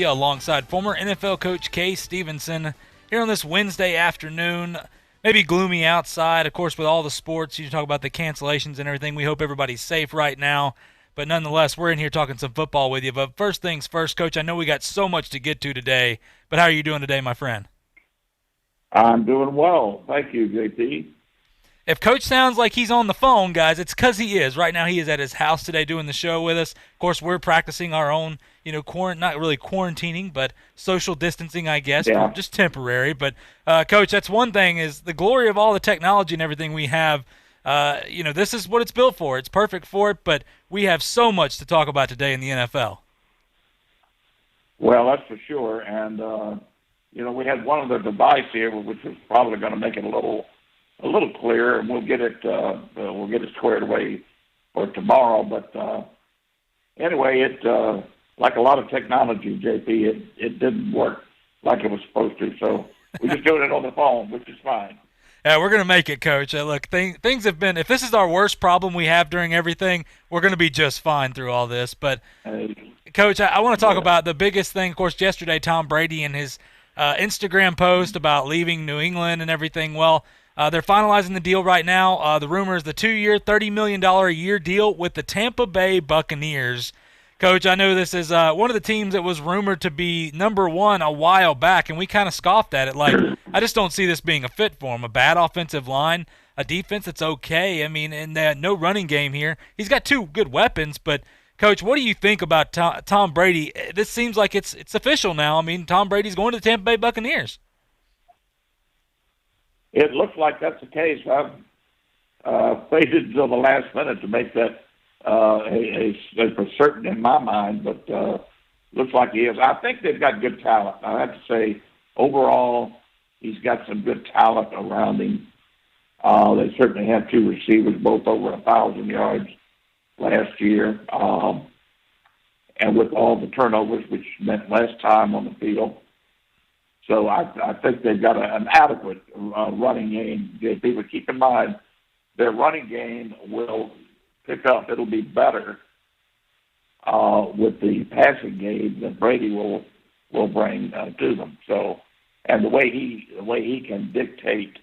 alongside former NFL coach Kay Stevenson here on this Wednesday afternoon. Maybe gloomy outside, of course, with all the sports. You talk about the cancellations and everything. We hope everybody's safe right now. But nonetheless, we're in here talking some football with you. But first things first, Coach, I know we got so much to get to today. But how are you doing today, my friend? I'm doing well. Thank you, JT. If Coach sounds like he's on the phone, guys, it's because he is. Right now, he is at his house today doing the show with us. Of course, we're practicing our own, not really quarantining, but social distancing, I guess, for Yeah. just temporary. But, Coach, that's one thing is the glory of all the technology and everything we have. This is what it's built for. It's perfect for it, but we have so much to talk about today in the NFL. Well, that's for sure. And we had one of the device here, which was probably going to make it a little clearer, and we'll get it squared away for tomorrow. But anyway, it like a lot of technology, JP, it didn't work like it was supposed to. So we're just doing it on the phone, which is fine. Yeah, we're going to make it, Coach. Look, things have been – if this is our worst problem we have during everything, we're going to be just fine through all this. But, Uh, Coach, I want to talk yeah. about the biggest thing. Of course, yesterday, Tom Brady and his Instagram post about leaving New England and everything. Well, they're finalizing the deal right now. The rumor is the 2-year, $30 million a year deal with the Tampa Bay Buccaneers. Coach, I know this is one of the teams that was rumored to be number one a while back, and we kind of scoffed at it. Like, I just don't see this being a fit for him. A bad offensive line, a defense that's okay. I mean, and no running game here. He's got two good weapons, but Coach, what do you think about Tom Brady? This seems like it's official now. I mean, Tom Brady's going to the Tampa Bay Buccaneers. It looks like that's the case. I've waited until the last minute to make that for certain in my mind, but looks like he is. I think they've got good talent. I have to say, overall, he's got some good talent around him. They certainly have two receivers, both over 1,000 yards last year, and with all the turnovers, which meant less time on the field. So I think they've got an adequate running game, JP. But keep in mind, their running game will pick up. It'll be better with the passing game that Brady will bring to them. So, and the way he can dictate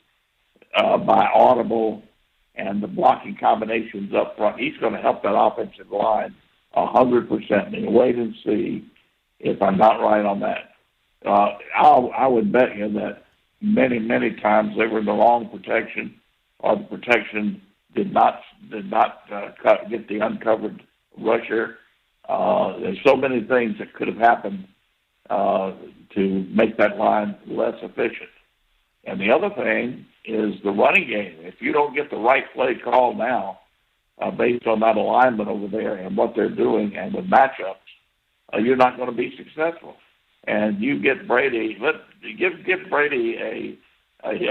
by audible and the blocking combinations up front, he's going to help that offensive line 100%. And wait and see if I'm not right on that. I would bet you that many times they were in the wrong protection, or the protection did not get the uncovered rusher. There's so many things that could have happened to make that line less efficient. And the other thing is the running game. If you don't get the right play call now, based on that alignment over there and what they're doing and with matchups, you're not going to be successful. And you get Brady. Give Brady a 6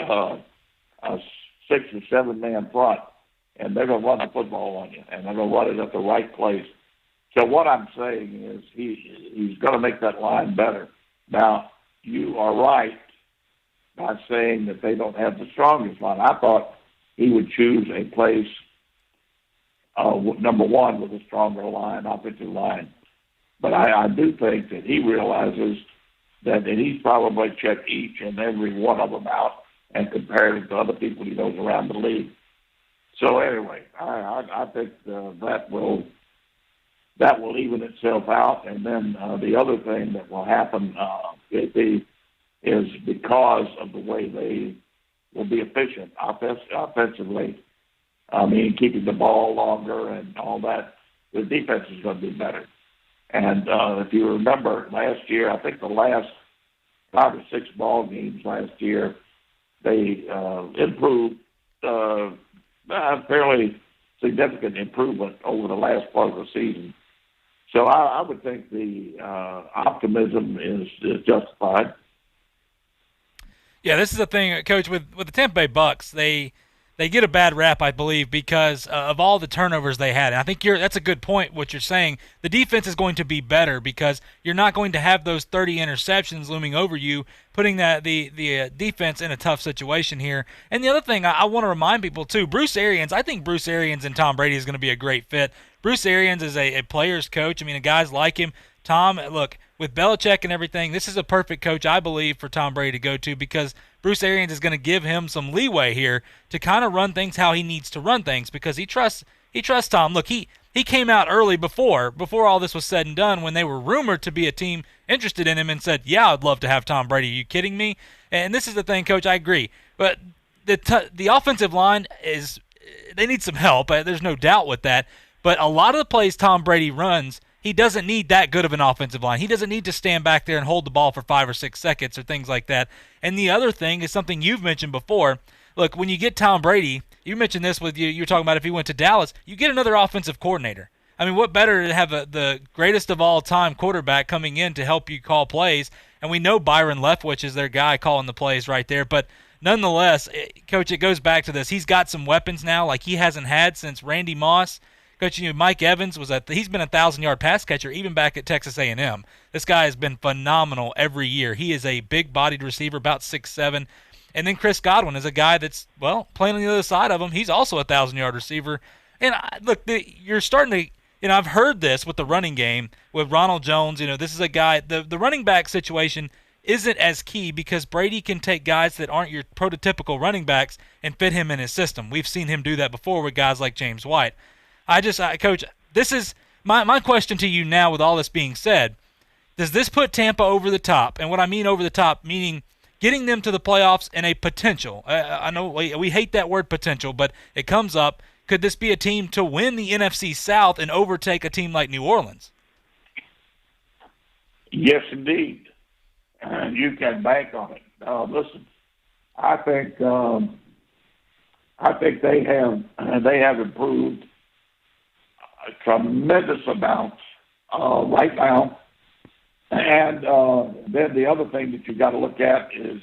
or 7 man front, and they're going to run the football on you, and they're going to run it at the right place. So what I'm saying is he's going to make that line better. Now you are right by saying that they don't have the strongest line. I thought he would choose a place number one with a stronger line, offensive line. But I do think that he realizes that he's probably checked each and every one of them out and compared it to other people he knows around the league. So anyway, I think that will even itself out. And then the other thing that will happen, JP, is because of the way they will be efficient offensively. I mean, keeping the ball longer and all that, the defense is going to be better. And if you remember last year, I think the last 5 or 6 ball games last year, they improved fairly significant improvement over the last part of the season. So I would think the optimism is justified. Yeah, this is the thing, Coach, with the Tampa Bay Bucks. They get a bad rap, I believe, because of all the turnovers they had. And I think that's a good point, what you're saying. The defense is going to be better because you're not going to have those 30 interceptions looming over you, putting the defense in a tough situation here. And the other thing I want to remind people, too, I think Bruce Arians and Tom Brady is going to be a great fit. Bruce Arians is a player's coach. I mean, guys like him Tom, look, with Belichick and everything, this is a perfect coach, I believe, for Tom Brady to go to because Bruce Arians is going to give him some leeway here to kind of run things how he needs to run things because he trusts Tom. Look, he came out early before all this was said and done when they were rumored to be a team interested in him and said, "Yeah, I'd love to have Tom Brady. Are you kidding me?" And this is the thing, Coach. I agree, but the offensive line they need some help. There's no doubt with that. But a lot of the plays Tom Brady runs, he doesn't need that good of an offensive line. He doesn't need to stand back there and hold the ball for 5 or 6 seconds or things like that. And the other thing is something you've mentioned before. Look, when you get Tom Brady, you mentioned this with you were talking about if he went to Dallas, you get another offensive coordinator. I mean, what better to have the greatest of all time quarterback coming in to help you call plays? And we know Byron Leftwich is their guy calling the plays right there. But nonetheless, Coach, it goes back to this. He's got some weapons now like he hasn't had since Randy Moss. Coach, Mike Evans he's been a 1,000-yard pass catcher even back at Texas A&M. This guy has been phenomenal every year. He is a big-bodied receiver, about 6'7". And then Chris Godwin is a guy that's, playing on the other side of him. He's also a 1,000-yard receiver. And look, you're starting to, I've heard this with the running game with Ronald Jones. This is a guy, the running back situation isn't as key because Brady can take guys that aren't your prototypical running backs and fit him in his system. We've seen him do that before with guys like James White. Coach, this is my question to you now with all this being said. Does this put Tampa over the top? And what I mean over the top, meaning getting them to the playoffs in a potential. I know we hate that word potential, but it comes up. Could this be a team to win the NFC South and overtake a team like New Orleans? Yes, indeed. You can bank on it. Listen, I think they have improved a tremendous amount right now. And then the other thing that you got to look at is,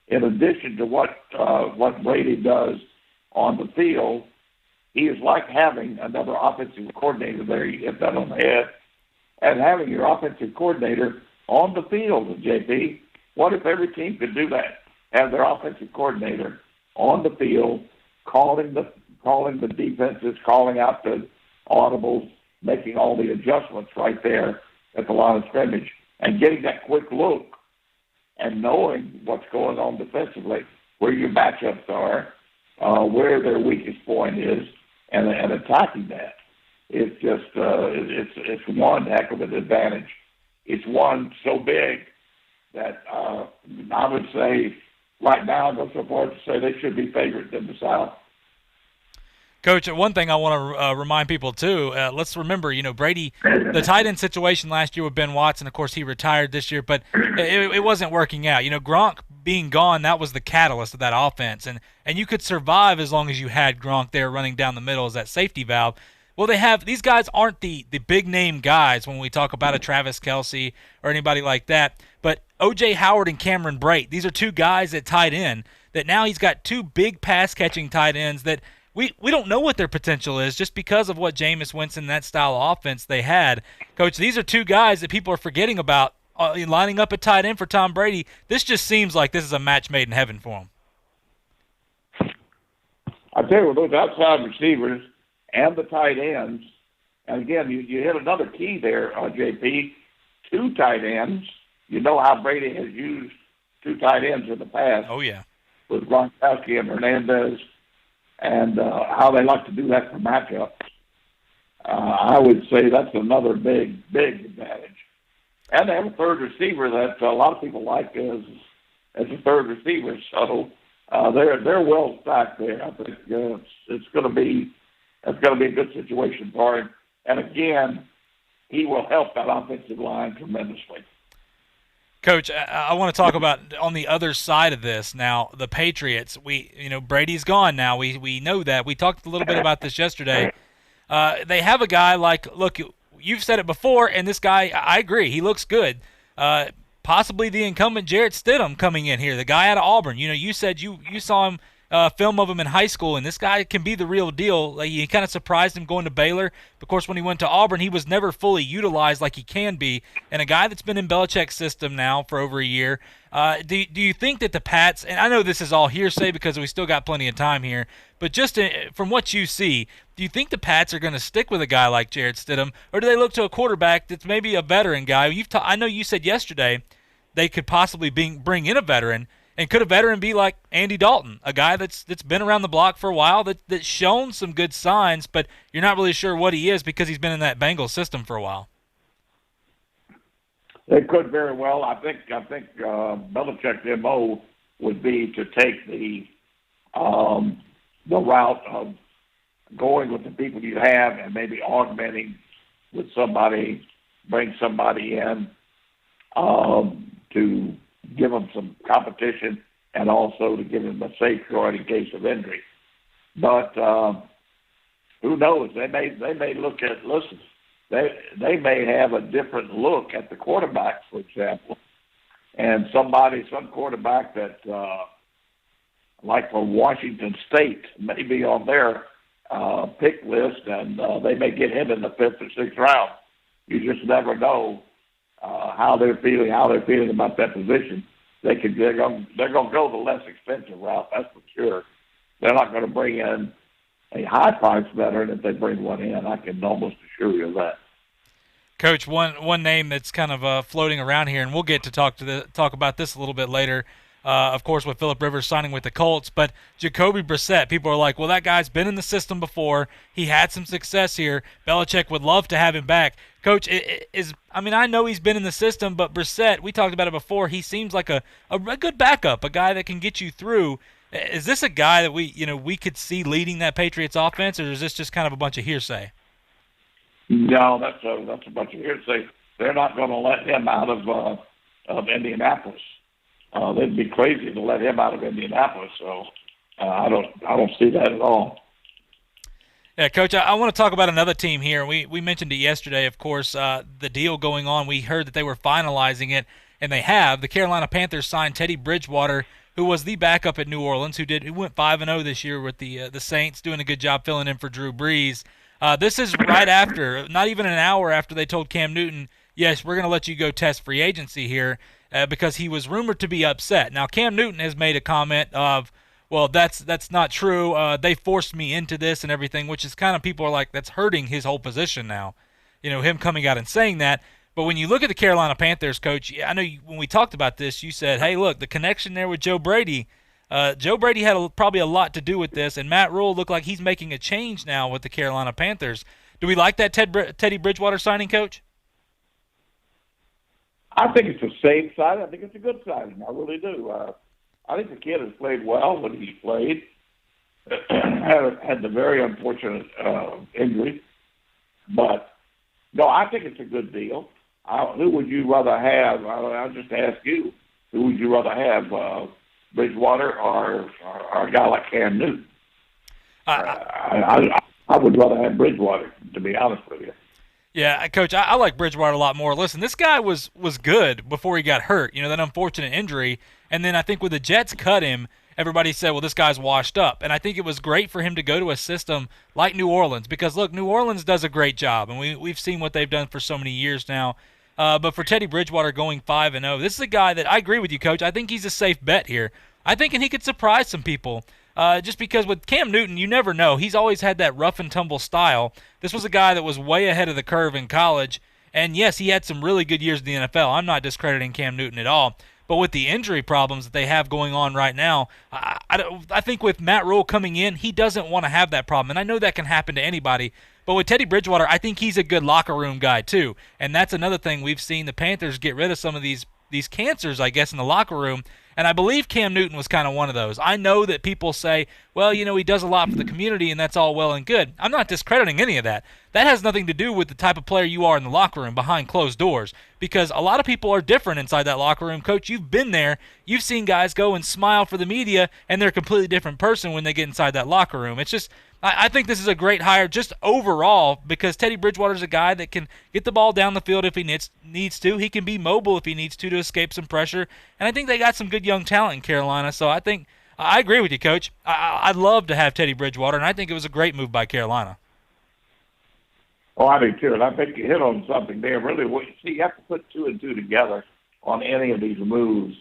in addition to what Brady does on the field, he is like having another offensive coordinator there. You hit that on the head. And having your offensive coordinator on the field, JP. What if every team could do that? Have their offensive coordinator on the field, calling the defenses, calling out the audibles, making all the adjustments right there at the line of scrimmage, and getting that quick look and knowing what's going on defensively, where your matchups are, where their weakest point is, and attacking that. It's just it's one heck of an advantage. It's one so big that I would say right now I go so far to say they should be favorites in the South. Coach, one thing I want to remind people, too, let's remember, Brady, the tight end situation last year with Ben Watson, of course, he retired this year, but it wasn't working out. Gronk being gone, that was the catalyst of that offense, and you could survive as long as you had Gronk there running down the middle as that safety valve. Well, these guys aren't the big-name guys when we talk about a Travis Kelce or anybody like that, but O.J. Howard and Cameron Brate, these are two guys at tight end that now he's got two big pass-catching tight ends that we don't know what their potential is just because of what Jameis Winston, that style of offense they had. Coach, these are two guys that people are forgetting about lining up at tight end for Tom Brady. This just seems like this is a match made in heaven for him. I tell you what, those outside receivers and the tight ends, and again, you hit another key there, JP, two tight ends. You know how Brady has used two tight ends in the past. Oh, yeah. With Gronkowski and Hernandez, and how they like to do that for matchups. I would say that's another big advantage. And they have a third receiver that a lot of people like as a third receiver. So they're well stacked there. I think it's going to be a good situation for him. And again, he will help that offensive line tremendously. Coach, I want to talk about on the other side of this now, the Patriots. Brady's gone now. We know that. We talked a little bit about this yesterday. They have a guy look, you've said it before, and this guy, I agree, he looks good. Possibly the incumbent Jarrett Stidham coming in here, the guy out of Auburn. You said you saw him film of him in high school, and this guy can be the real deal. Like, he kind of surprised him going to Baylor. Of course, when he went to Auburn, he was never fully utilized like he can be. And a guy that's been in Belichick's system now for over a year, do you think that the Pats, and I know this is all hearsay because we still got plenty of time here, but just from what you see, do you think the Pats are going to stick with a guy like Jarrett Stidham, or do they look to a quarterback that's maybe a veteran guy? I know you said yesterday they could possibly bring in a veteran, and could a veteran be like Andy Dalton, a guy that's been around the block for a while, that's shown some good signs, but you're not really sure what he is because he's been in that Bengals system for a while? They could very well. I think Belichick's MO would be to take the route of going with the people you have and maybe augmenting with somebody, bring somebody in to give them some competition and also to give them a safeguard in case of injury. But who knows? They may look at they may have a different look at the quarterbacks, for example, and some quarterback that like for Washington State may be on their pick list, and they may get him in the 5th or 6th round. You just never know how they're feeling about that position. They're going to go the less expensive route, that's for sure. They're not going to bring in a high-priced veteran if they bring one in. I can almost assure you of that. Coach, one name that's kind of floating around here, and we'll get to talk about this a little bit later. Of course, with Phillip Rivers signing with the Colts, but Jacoby Brissett, people are like, well, that guy's been in the system before. He had some success here. Belichick would love to have him back. Coach, I know he's been in the system, but Brissett, we talked about it before, he seems like a good backup, a guy that can get you through. Is this a guy that we could see leading that Patriots offense, or is this just kind of a bunch of hearsay? No, that's a bunch of hearsay. They're not going to let him out of Indianapolis. They'd be crazy to let him out of Indianapolis. So I don't see that at all. Yeah, Coach, I want to talk about another team here. We mentioned it yesterday, of course, the deal going on. We heard that they were finalizing it, and they have. The Carolina Panthers signed Teddy Bridgewater, who was the backup at New Orleans, who went 5-0 this year with the Saints, doing a good job filling in for Drew Brees. This is right after, not even an hour after they told Cam Newton, yes, we're going to let you go test free agency here, because he was rumored to be upset. Now, Cam Newton has made a comment of, well, that's not true. They forced me into this and everything, which is kind of, people are like, that's hurting his whole position now. Him coming out and saying that. But when you look at the Carolina Panthers, Coach, I know when we talked about this, you said, hey, look, the connection there with Joe Brady. Joe Brady had probably a lot to do with this, and Matt Rule looked like he's making a change now with the Carolina Panthers. Do we like that Teddy Bridgewater signing, Coach? I think it's a safe signing. I think it's a good signing. I really do. I think the kid has played well when he's played. had the very unfortunate injury. But, no, I think it's a good deal. Who would you rather have? I'll just ask you. Who would you rather have, Bridgewater or a guy like Cam Newton? I would rather have Bridgewater, to be honest with you. Yeah, Coach, I like Bridgewater a lot more. Listen, this guy was good before he got hurt, that unfortunate injury. And then I think when the Jets cut him, everybody said, well, this guy's washed up. And I think it was great for him to go to a system like New Orleans because, look, New Orleans does a great job, and we've seen what they've done for so many years now. But for Teddy Bridgewater going 5-0, this is a guy that I agree with you, Coach. I think he's a safe bet here. I think he could surprise some people. Just because with Cam Newton, you never know. He's always had that rough and tumble style. This was a guy that was way ahead of the curve in college. And, yes, he had some really good years in the NFL. I'm not discrediting Cam Newton at all. But with the injury problems that they have going on right now, I think with Matt Rule coming in, he doesn't want to have that problem. And I know that can happen to anybody. But with Teddy Bridgewater, I think he's a good locker room guy too. And that's another thing. We've seen the Panthers get rid of some of these cancers, I guess, in the locker room. And I believe Cam Newton was kind of one of those. I know that people say, well, he does a lot for the community, and that's all well and good. I'm not discrediting any of that. That has nothing to do with the type of player you are in the locker room behind closed doors, because a lot of people are different inside that locker room. Coach, you've been there. You've seen guys go and smile for the media, and they're a completely different person when they get inside that locker room. It's just, I think this is a great hire just overall because Teddy Bridgewater's a guy that can get the ball down the field if he needs to. He can be mobile if he needs to escape some pressure. And I think they got some good young talent in Carolina. So I think I agree with you, Coach. I'd love to have Teddy Bridgewater, and I think it was a great move by Carolina. Oh, I do too, and I think you hit on something there. Really, see, you have to put two and two together on any of these moves.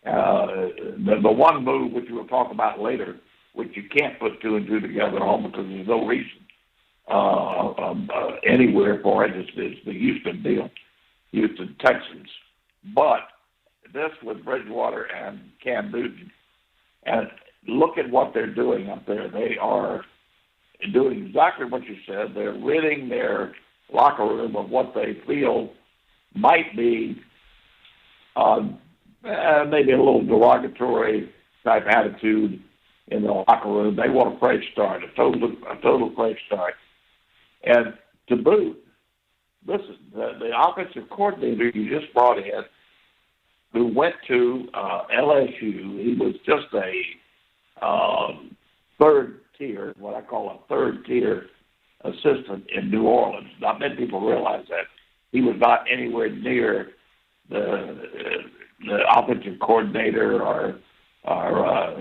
The one move which we'll talk about later, which you can't put two and two together on because there's no reason anywhere for it, is the Houston deal, Houston Texans. But this with Bridgewater and Cam Newton, and look at what they're doing up there. They are doing exactly what you said. They're ridding their locker room of what they feel might be maybe a little derogatory type attitude in the locker room. They want a fresh start, a total fresh start. And to boot, listen, the offensive coordinator you just brought in, who went to LSU, he was just a third tier, what I call a third tier assistant in New Orleans. Not many people realize that. He was not anywhere near the offensive coordinator or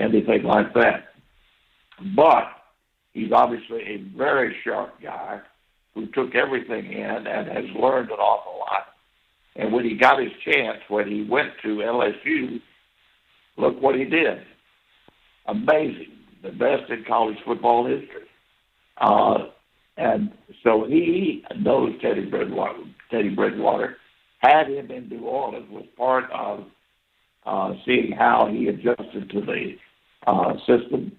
anything like that. But he's obviously a very sharp guy who took everything in and has learned an awful lot. And when he got his chance, when he went to LSU, look what he did. Amazing. The best in college football history. And so he knows Teddy Bridgewater. Teddy Bridgewater had him in New Orleans, was part of seeing how he adjusted to the system,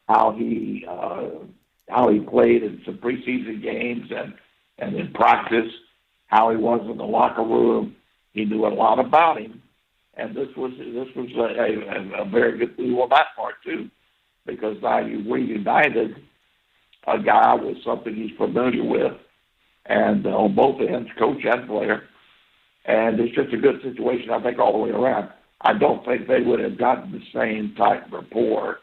how he played in some preseason games and in practice, how he was in the locker room. He knew a lot about him, and this was a very good move on that part too, because now you reunited a guy with something he's familiar with, and on both ends, coach and player, and it's just a good situation, I think, all the way around. I don't think they would have gotten the same type of rapport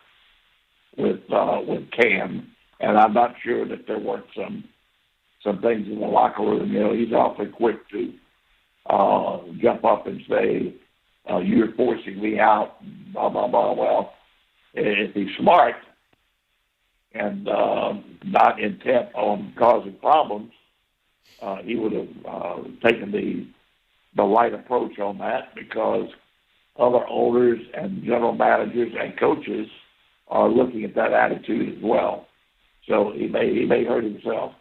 with Cam, and I'm not sure that there weren't some things in the locker room. You know, he's awfully quick to jump up and say, "You're forcing me out." Blah blah blah. Well, if he's smart and not intent on causing problems, he would have taken the right approach on that, because other owners and general managers and coaches are looking at that attitude as well. So he may hurt himself.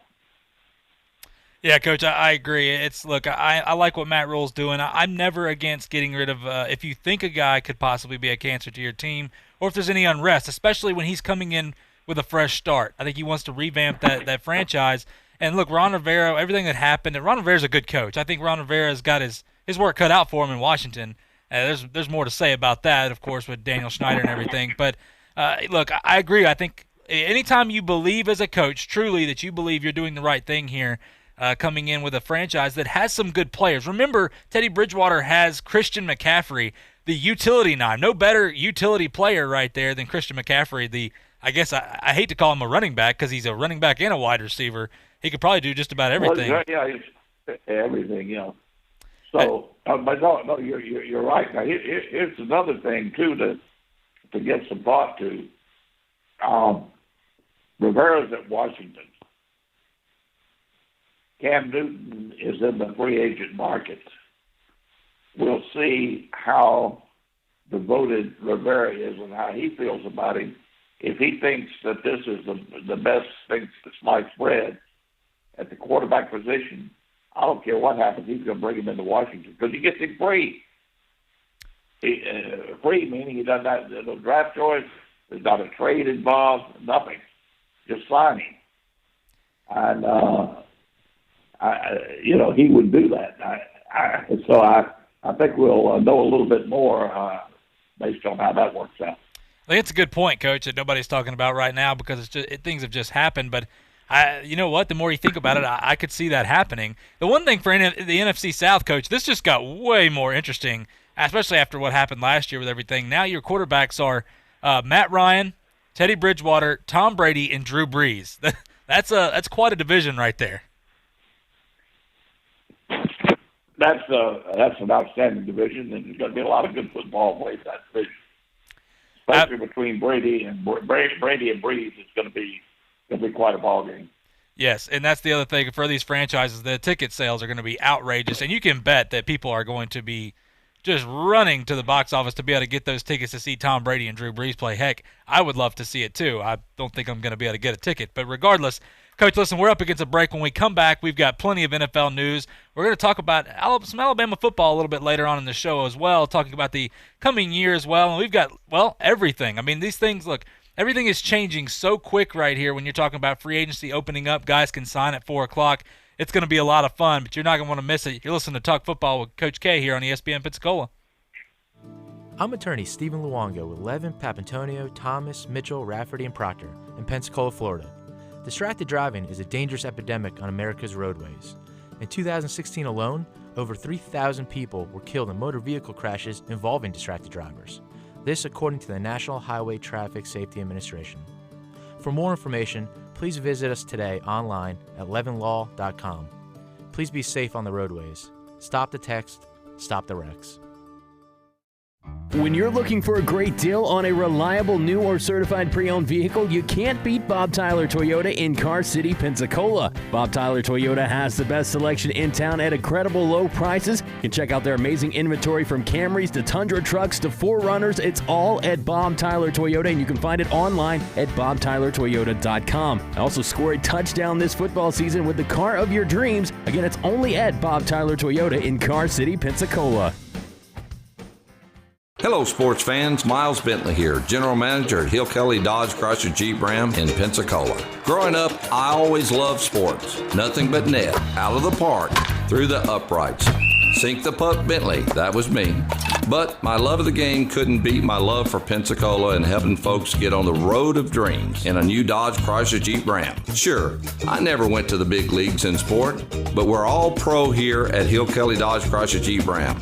Yeah, Coach, I agree. Look, I like what Matt Rule's doing. I'm never against getting rid of if you think a guy could possibly be a cancer to your team, or if there's any unrest, especially when he's coming in with a fresh start. I think he wants to revamp that franchise. And look, Ron Rivera, everything that happened, and Ron Rivera's a good coach. I think Ron Rivera's got his work cut out for him in Washington. There's more to say about that, of course, with Daniel Snyder and everything. But look, I agree. I think anytime you believe as a coach, truly, that you believe you're doing the right thing here, coming in with a franchise that has some good players. Remember, Teddy Bridgewater has Christian McCaffrey, the utility nine. No better utility player right there than Christian McCaffrey. I guess I hate to call him a running back because he's a running back and a wide receiver. He could probably do just about everything. Well, yeah, he's everything, you know. So, but no, you're right. Now, here's another thing too to get some thought to. Rivera's at Washington. Cam Newton is in the free agent market. We'll see how devoted Rivera is and how he feels about him. If he thinks that this is the best thing that's sliced bread at the quarterback position, I don't care what happens, he's going to bring him into Washington because he gets him free. Free meaning he doesn't have no draft choice, there's not a trade involved, nothing. Just signing. And, he would do that. So I think we'll know a little bit more based on how that works out. I think it's a good point, Coach, that nobody's talking about right now because things have just happened. But you know what? The more you think about it, I could see that happening. The one thing for the NFC South, Coach, this just got way more interesting, especially after what happened last year with everything. Now your quarterbacks are Matt Ryan, Teddy Bridgewater, Tom Brady, and Drew Brees. That's quite a division right there. That's an outstanding division, and there's going to be a lot of good football played in that division. especially between Brady and Breeze. It's going to be quite a ball game. Yes, and that's the other thing for these franchises. The ticket sales are going to be outrageous, and you can bet that people are going to be just running to the box office to be able to get those tickets to see Tom Brady and Drew Brees play. Heck, I would love to see it too. I don't think I'm going to be able to get a ticket, but regardless, Coach, listen, we're up against a break. When we come back, we've got plenty of NFL news. We're going to talk about some Alabama football a little bit later on in the show as well, talking about the coming year as well, and we've got, well, everything. I mean, these things, look, everything is changing so quick right here when you're talking about free agency opening up. Guys can sign at 4 o'clock. It's going to be a lot of fun, but you're not going to want to miss it. You're listening to Talk Football with Coach K here on ESPN Pensacola. I'm attorney Stephen Luongo with Levin, Papantonio, Thomas, Mitchell, Rafferty, and Proctor in Pensacola, Florida. Distracted driving is a dangerous epidemic on America's roadways. In 2016 alone, over 3,000 people were killed in motor vehicle crashes involving distracted drivers. This according to the National Highway Traffic Safety Administration. For more information, please visit us today online at levinlaw.com. Please be safe on the roadways. Stop the text, stop the wrecks. When you're looking for a great deal on a reliable new or certified pre-owned vehicle, you can't beat Bob Tyler Toyota in Car City, Pensacola. Bob Tyler Toyota has the best selection in town at incredible low prices. You can check out their amazing inventory from Camrys to Tundra trucks to 4Runners. It's all at Bob Tyler Toyota, and you can find it online at bobtylertoyota.com. Also score a touchdown this football season with the car of your dreams. Again, it's only at Bob Tyler Toyota in Car City, Pensacola. Hello, sports fans. Miles Bentley here, General Manager at Hill Kelly Dodge Chrysler Jeep Ram in Pensacola. Growing up, I always loved sports. Nothing but net, out of the park, through the uprights. Sink the puck Bentley, that was me. But my love of the game couldn't beat my love for Pensacola and helping folks get on the road of dreams in a new Dodge Chrysler Jeep Ram. Sure, I never went to the big leagues in sport, but we're all pro here at Hill Kelly Dodge Chrysler Jeep Ram.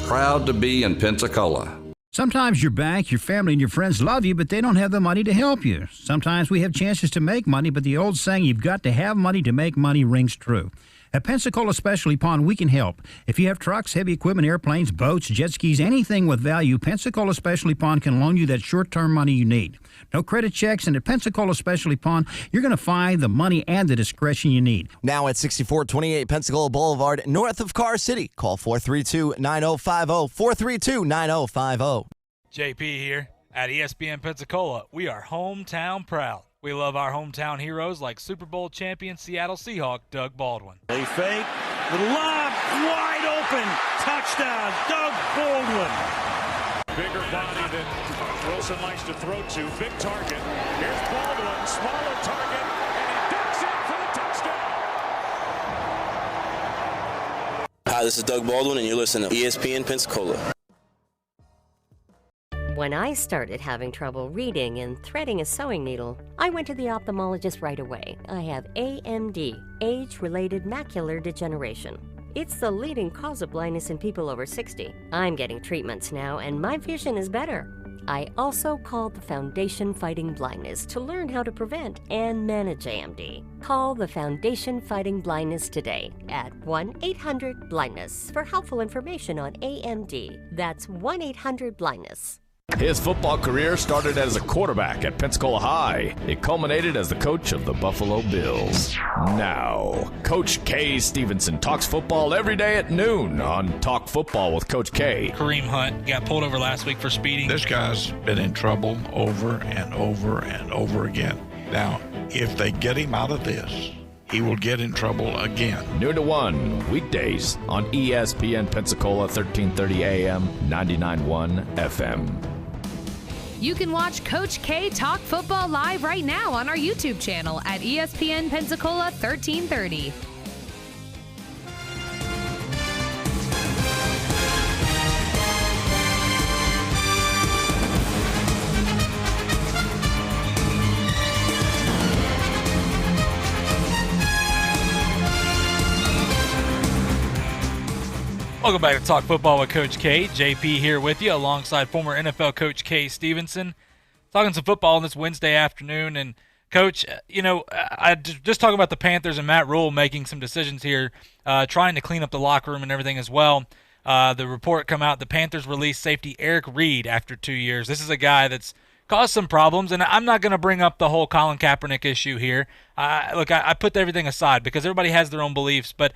Proud to be in Pensacola. Sometimes your bank, your family, and your friends love you, but they don't have the money to help you. Sometimes we have chances to make money, but the old saying, you've got to have money to make money, rings true. At Pensacola Specialty Pond, we can help. If you have trucks, heavy equipment, airplanes, boats, jet skis, anything with value, Pensacola Specialty Pond can loan you that short-term money you need. No credit checks, and at Pensacola Specialty Pond, you're going to find the money and the discretion you need. Now at 6428 Pensacola Boulevard, north of Car City. Call 432-9050, 432-9050. JP here at ESPN Pensacola. We are hometown proud. We love our hometown heroes like Super Bowl champion Seattle Seahawk Doug Baldwin. They fake, the lob, wide open, touchdown, Doug Baldwin. Bigger body than Wilson likes to throw to, big target. Here's Baldwin, smaller target, and he ducks in for the touchdown. Hi, this is Doug Baldwin, and you're listening to ESPN Pensacola. When I started having trouble reading and threading a sewing needle, I went to the ophthalmologist right away. I have AMD, age-related macular degeneration. It's the leading cause of blindness in people over 60. I'm getting treatments now, and my vision is better. I also called the Foundation Fighting Blindness to learn how to prevent and manage AMD. Call the Foundation Fighting Blindness today at 1-800-BLINDNESS for helpful information on AMD. That's 1-800-BLINDNESS. His football career started as a quarterback at Pensacola High. It culminated as the coach of the Buffalo Bills. Now, Coach K. Stevenson talks football every day at noon on Talk Football with Coach K. Kareem Hunt got pulled over last week for speeding. This guy's been in trouble over and over and over again. Now, if they get him out of this, he will get in trouble again. Noon to 1, weekdays on ESPN Pensacola 1330 AM, 99.1 FM. You can watch Coach K talk football live right now on our YouTube channel at ESPN Pensacola 1330. Welcome back to Talk Football with Coach K. JP here with you alongside former NFL coach K. Stevenson. Talking some football on this Wednesday afternoon. And, Coach, I just talking about the Panthers and Matt Rule making some decisions here, trying to clean up the locker room and everything as well. The report come out, the Panthers released safety Eric Reed after 2 years. This is a guy that's caused some problems. And I'm not going to bring up the whole Colin Kaepernick issue here. Look, I put everything aside because everybody has their own beliefs, but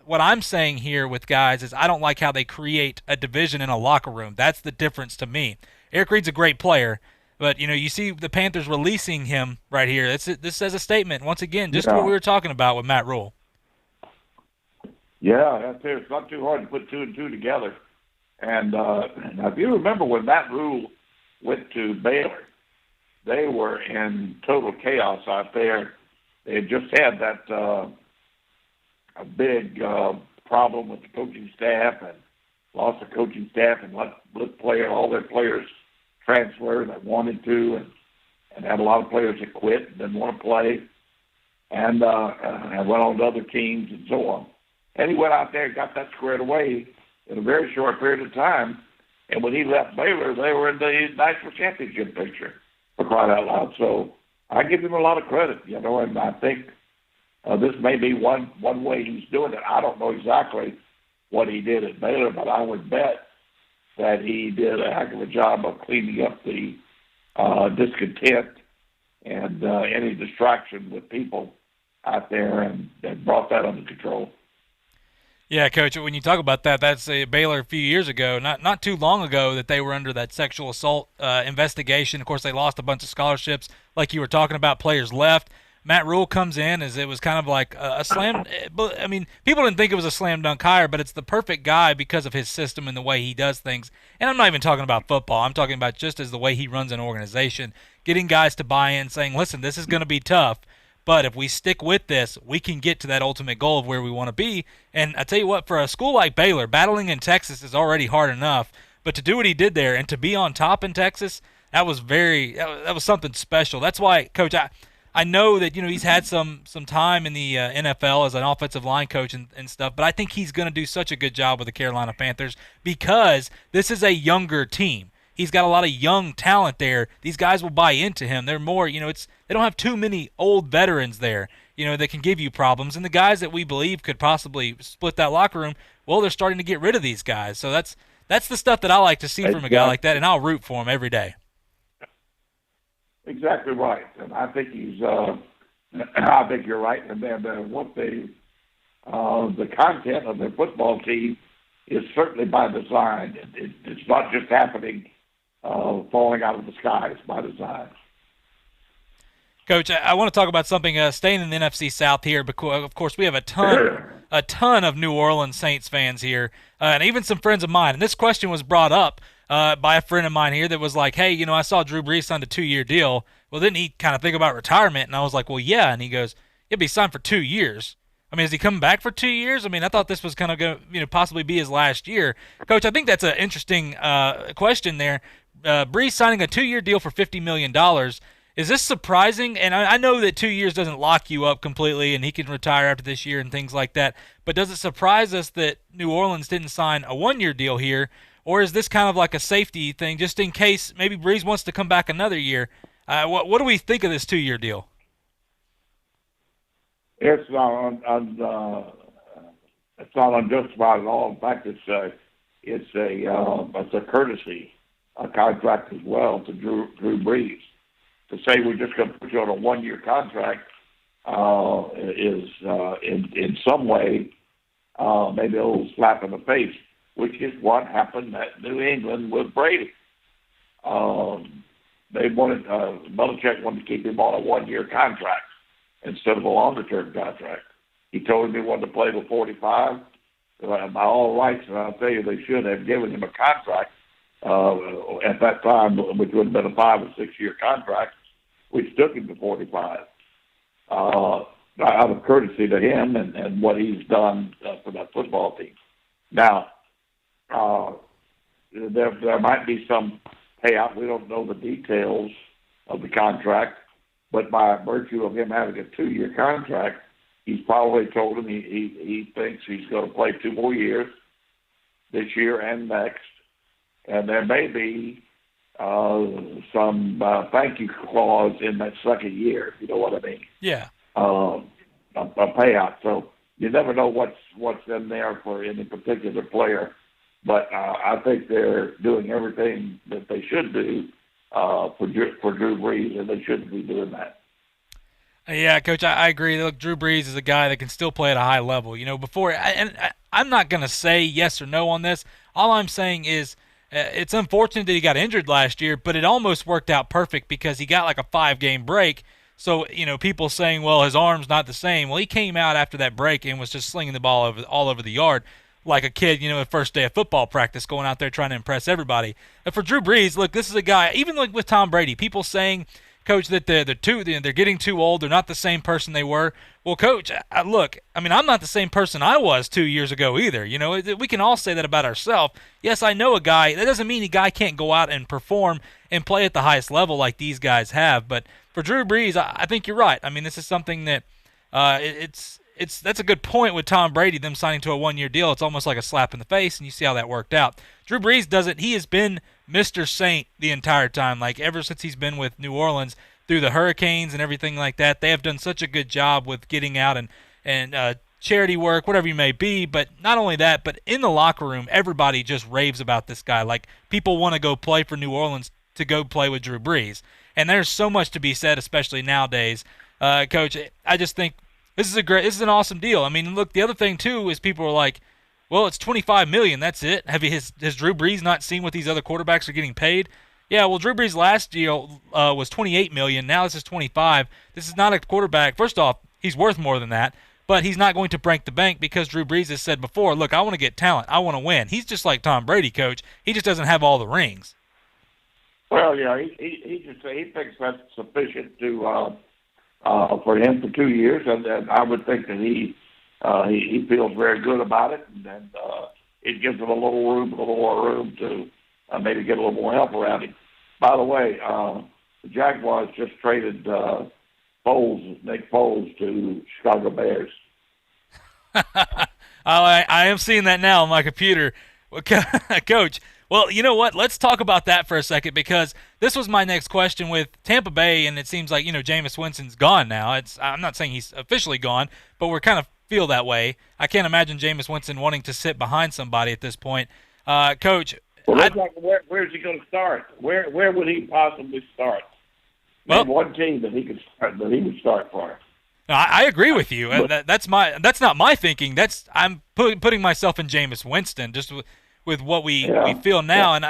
what I'm saying here with guys is I don't like how they create a division in a locker room. That's the difference to me. Eric Reid's a great player, but you see the Panthers releasing him right here. This says a statement once again, just what we were talking about with Matt Rule. Yeah, that's it. It's not too hard to put two and two together. And now if you remember when Matt Rule went to Baylor, they were in total chaos out there. They had just had that a big problem with the coaching staff and lost the coaching staff and let all their players transfer that wanted to, and had a lot of players that quit and didn't want to play, and went on to other teams and so on. And he went out there and got that squared away in a very short period of time. And when he left Baylor, they were in the national championship picture, for crying out loud. So I give him a lot of credit, and I think this may be one way he's doing it. I don't know exactly what he did at Baylor, but I would bet that he did a heck of a job of cleaning up the discontent and any distraction with people out there, and brought that under control. Yeah, Coach, when you talk about that, that's Baylor a few years ago, not too long ago, that they were under that sexual assault investigation. Of course, they lost a bunch of scholarships, like you were talking about, players left. Matt Rule comes in as it was kind of like a slam. I mean, people didn't think it was a slam dunk hire, but it's the perfect guy because of his system and the way he does things. And I'm not even talking about football. I'm talking about just as the way he runs an organization, getting guys to buy in, saying, listen, this is going to be tough, but if we stick with this, we can get to that ultimate goal of where we want to be. And I tell you what, for a school like Baylor, battling in Texas is already hard enough, but to do what he did there and to be on top in Texas, that was something special. That's why, Coach, I know that he's had some time in the NFL as an offensive line coach and stuff, but I think he's going to do such a good job with the Carolina Panthers because this is a younger team. He's got a lot of young talent there. These guys will buy into him. They're more, they don't have too many old veterans there, that can give you problems. And the guys that we believe could possibly split that locker room, well, they're starting to get rid of these guys. So that's the stuff that I like to see from a guy like that, and I'll root for him every day. Exactly right, and I think he's. I think you're right, and what the content of their football team is certainly by design. It's not just happening, falling out of the sky. It's by design. Coach, I want to talk about something. Staying in the NFC South here, because of course we have a ton of New Orleans Saints fans here, and even some friends of mine. And this question was brought up by a friend of mine here that was like, hey, I saw Drew Brees signed a 2-year deal. Well, didn't he kind of think about retirement? And I was like, well, yeah. And he goes, yeah, but he signed for 2 years. I mean, is he coming back for 2 years? I mean, I thought this was kind of going to possibly be his last year. Coach, I think that's an interesting question there. Brees signing a 2-year deal for $50 million. Is this surprising? And I know that 2 years doesn't lock you up completely and he can retire after this year and things like that. But does it surprise us that New Orleans didn't sign a 1-year deal here? Or is this kind of like a safety thing just in case maybe Brees wants to come back another year? What do we think of this 2-year deal? It's not unjustified at all. In fact, it's a courtesy contract as well to Drew Brees. To say we're just going to put you on a 1-year contract is in some way maybe a little slap in the face, which is what happened at New England with Brady. Belichick wanted to keep him on a 1-year contract instead of a longer-term contract. He told him he wanted to play to 45. By all rights, and I'll tell you, they should have given him a contract at that time, which would have been a 5 or 6 year contract, which took him to 45. Out of courtesy to him and what he's done for that football team. Now, there might be some payout. We don't know the details of the contract, but by virtue of him having a 2-year contract, he's probably told him he thinks he's going to play 2 more years, this year and next, and there may be some thank you clause in that second year. You know what I mean? Yeah. A payout. So you never know what's in there for any particular player. But I think they're doing everything that they should do for Drew Brees, and they shouldn't be doing that. Yeah, Coach, I agree. Look, Drew Brees is a guy that can still play at a high level. I'm not going to say yes or no on this. All I'm saying is it's unfortunate that he got injured last year, but it almost worked out perfect because he got like a 5-game break. So, people saying, well, his arm's not the same. Well, he came out after that break and was just slinging the ball all over the yard like a kid, the first day of football practice, going out there trying to impress everybody. And for Drew Brees, look, this is a guy, even like with Tom Brady, people saying, Coach, that they're getting too old. They're not the same person they were. Well, Coach, look, I'm not the same person I was 2 years ago either. We can all say that about ourselves. Yes, I know a guy. That doesn't mean a guy can't go out and perform and play at the highest level like these guys have. But for Drew Brees, I think you're right. This is something that that's a good point with Tom Brady, them signing to a 1-year deal. It's almost like a slap in the face, and you see how that worked out. Drew Brees doesn't. He has been Mr. Saint the entire time, like ever since he's been with New Orleans through the hurricanes and everything like that. They have done such a good job with getting out and charity work, whatever you may be. But not only that, but in the locker room, everybody just raves about this guy. Like, people want to go play for New Orleans to go play with Drew Brees. And there's so much to be said, especially nowadays. Coach, I just think this is an awesome deal. Look, the other thing too is people are like, well, it's $25 million. That's it. Has Drew Brees not seen what these other quarterbacks are getting paid? Yeah, well, Drew Brees' last deal was $28 million. Now this is $25 million. This is not a quarterback. First off, he's worth more than that, but he's not going to break the bank because Drew Brees has said before, look, I want to get talent. I want to win. He's just like Tom Brady, Coach. He just doesn't have all the rings. Well, yeah, he thinks that's sufficient to for him for 2 years, and I would think that he feels very good about it, and it gives him a little more room to maybe get a little more help around him. By the way, the Jaguars just traded Nick Foles to Chicago Bears. I am seeing that now on my computer. Coach, well, you know what? Let's talk about that for a second, because this was my next question with Tampa Bay, and it seems like, Jameis Winston's gone now. I'm not saying he's officially gone, but we're kind of feel that way. I can't imagine Jameis Winston wanting to sit behind somebody at this point. Coach, well, where's he going to start? Where would he possibly start? Well, one team that he could start, that he would start for. I agree with you. That's not my thinking. I'm putting myself in Jameis Winston just with what we feel now. And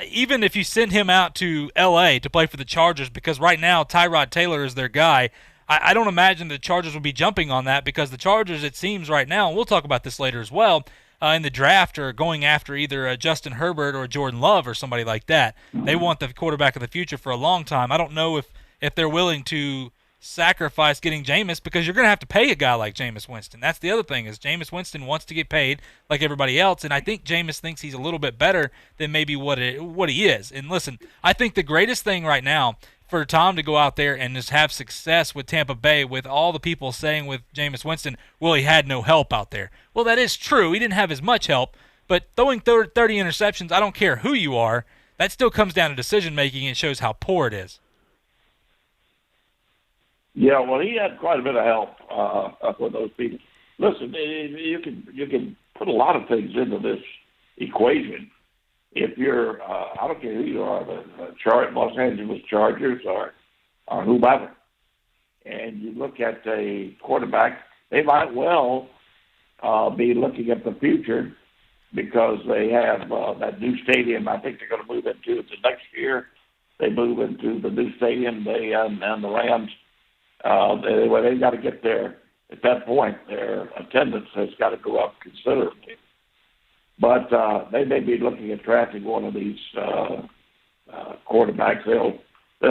even if you send him out to L.A. to play for the Chargers, because right now Tyrod Taylor is their guy, I don't imagine the Chargers will be jumping on that, because the Chargers, it seems right now, and we'll talk about this later as well, in the draft are going after either Justin Herbert or Jordan Love or somebody like that. They want the quarterback of the future for a long time. I don't know if they're willing to sacrifice getting Jameis, because you're going to have to pay a guy like Jameis Winston. That's the other thing, is Jameis Winston wants to get paid like everybody else, and I think Jameis thinks he's a little bit better than maybe what he is. And listen, I think the greatest thing right now for Tom to go out there and just have success with Tampa Bay, with all the people saying with Jameis Winston, well, he had no help out there. Well, that is true. He didn't have as much help, but throwing 30 interceptions, I don't care who you are, that still comes down to decision-making and shows how poor it is. Yeah, well, he had quite a bit of help with those people. Listen, you can put a lot of things into this equation. If you're, I don't care who you are, the Los Angeles Chargers or whomever, and you look at a quarterback, they might well be looking at the future, because they have that new stadium. I think they're going to move into it the next year. They move into the new stadium. And the Rams, they've got to get there. At that point, their attendance has got to go up considerably. But they may be looking at drafting one of these quarterbacks. They'll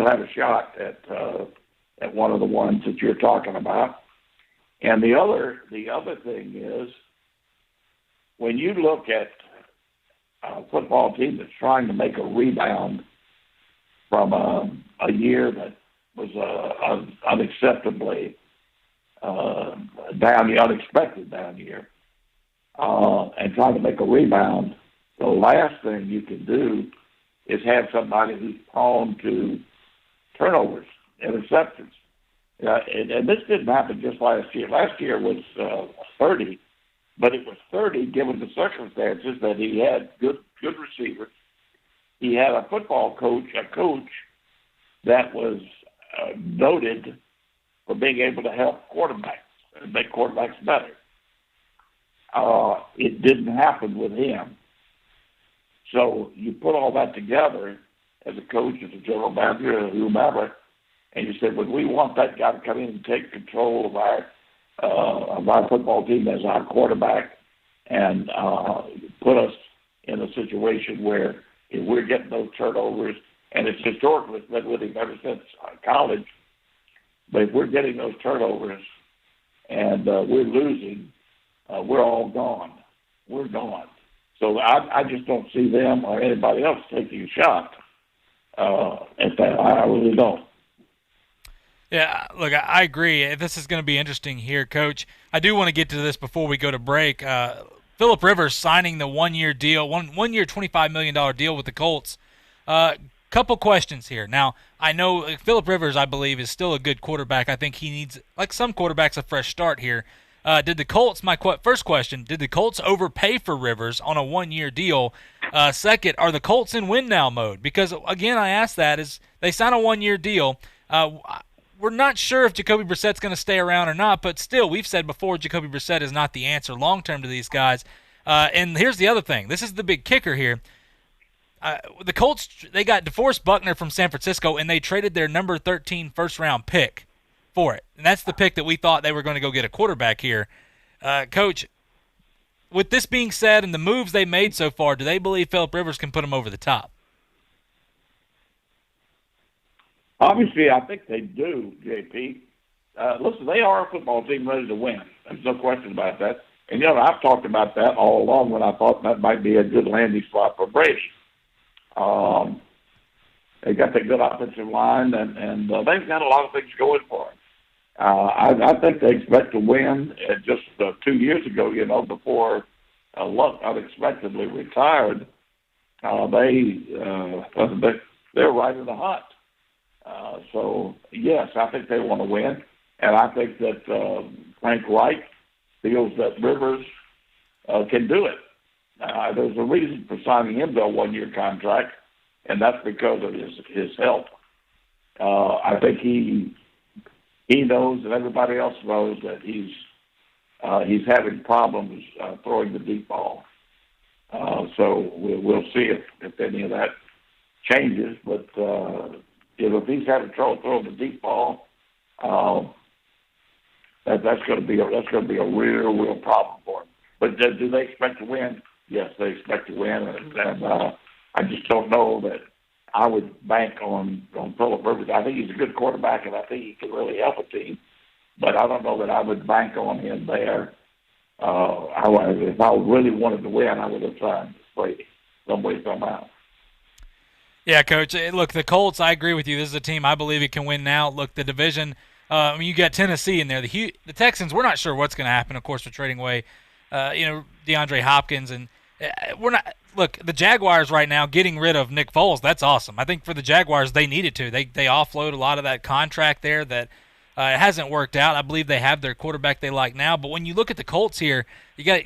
have a shot at one of the ones that you're talking about. And the other thing is, when you look at a football team that's trying to make a rebound from a year that was unacceptably unexpected down year, and trying to make a rebound, the last thing you can do is have somebody who's prone to turnovers, interceptions. And this didn't happen just last year. Last year was 30, but it was 30 given the circumstances that he had good receivers. he had a coach that was noted for being able to help quarterbacks and make quarterbacks better. It didn't happen with him. So you put all that together as a coach, as a general manager, or whomever, and you said, well, we want that guy to come in and take control of our football team as our quarterback and put us in a situation where if we're getting those turnovers, and it's historically been with him ever since college, but if we're getting those turnovers and we're losing, we're all gone. We're gone. So I just don't see them or anybody else taking a shot at that. I really don't. Yeah, look, I agree. This is going to be interesting here, Coach. I do want to get to this before we go to break. Phillip Rivers signing the one-year deal, one-year $25 million deal with the Colts. Couple questions here. Now, I know Phillip Rivers, I believe, is still a good quarterback. I think he needs, like some quarterbacks, a fresh start here. Did the Colts, first question, did the Colts overpay for Rivers on a one-year deal? Second, are the Colts in win-now mode? Because, again, I asked that, is they sign a one-year deal. We're not sure if Jacoby Brissett's going to stay around or not, but still, we've said before Jacoby Brissett is not the answer long-term to these guys. And here's the other thing. This is the big kicker here. The Colts, they got DeForest Buckner from San Francisco, and they traded their number 13 first-round pick for it. And that's the pick that we thought they were going to go get a quarterback here. Coach, with this being said and the moves they made so far, do they believe Phillip Rivers can put them over the top? Obviously, I think they do, JP. Listen, they are a football team ready to win. There's no question about that. And, I've talked about that all along when I thought that might be a good landing spot for Brady. They got that good offensive line, and they've got a lot of things going for them. I think they expect to win. Just 2 years ago, before Luck unexpectedly retired, they're right in the hunt. So, yes, I think they want to win. And I think that Frank Reich feels that Rivers can do it. There's a reason for signing him to a one-year contract, and that's because of his health. I think he knows and everybody else knows that he's having problems throwing the deep ball. So we'll see if any of that changes. But if he's having trouble throwing the deep ball, that's going to be a real problem for him. But do they expect to win? Yes, they expect to win, and I just don't know that I would bank on Phillip Rivers. I think he's a good quarterback, and I think he can really help a team. But I don't know that I would bank on him there. If I really wanted to win, I would have signed Brady some way, somehow. Yeah, Coach. Look, the Colts, I agree with you. This is a team I believe it can win now. Look, the division, you got Tennessee in there. The Texans, we're not sure what's going to happen, of course, for trading away, DeAndre Hopkins. And we're not – look, the Jaguars right now getting rid of Nick Foles, that's awesome. I think for the Jaguars, they needed to. They offload a lot of that contract there that it hasn't worked out. I believe they have their quarterback they like now. But when you look at the Colts here, you got,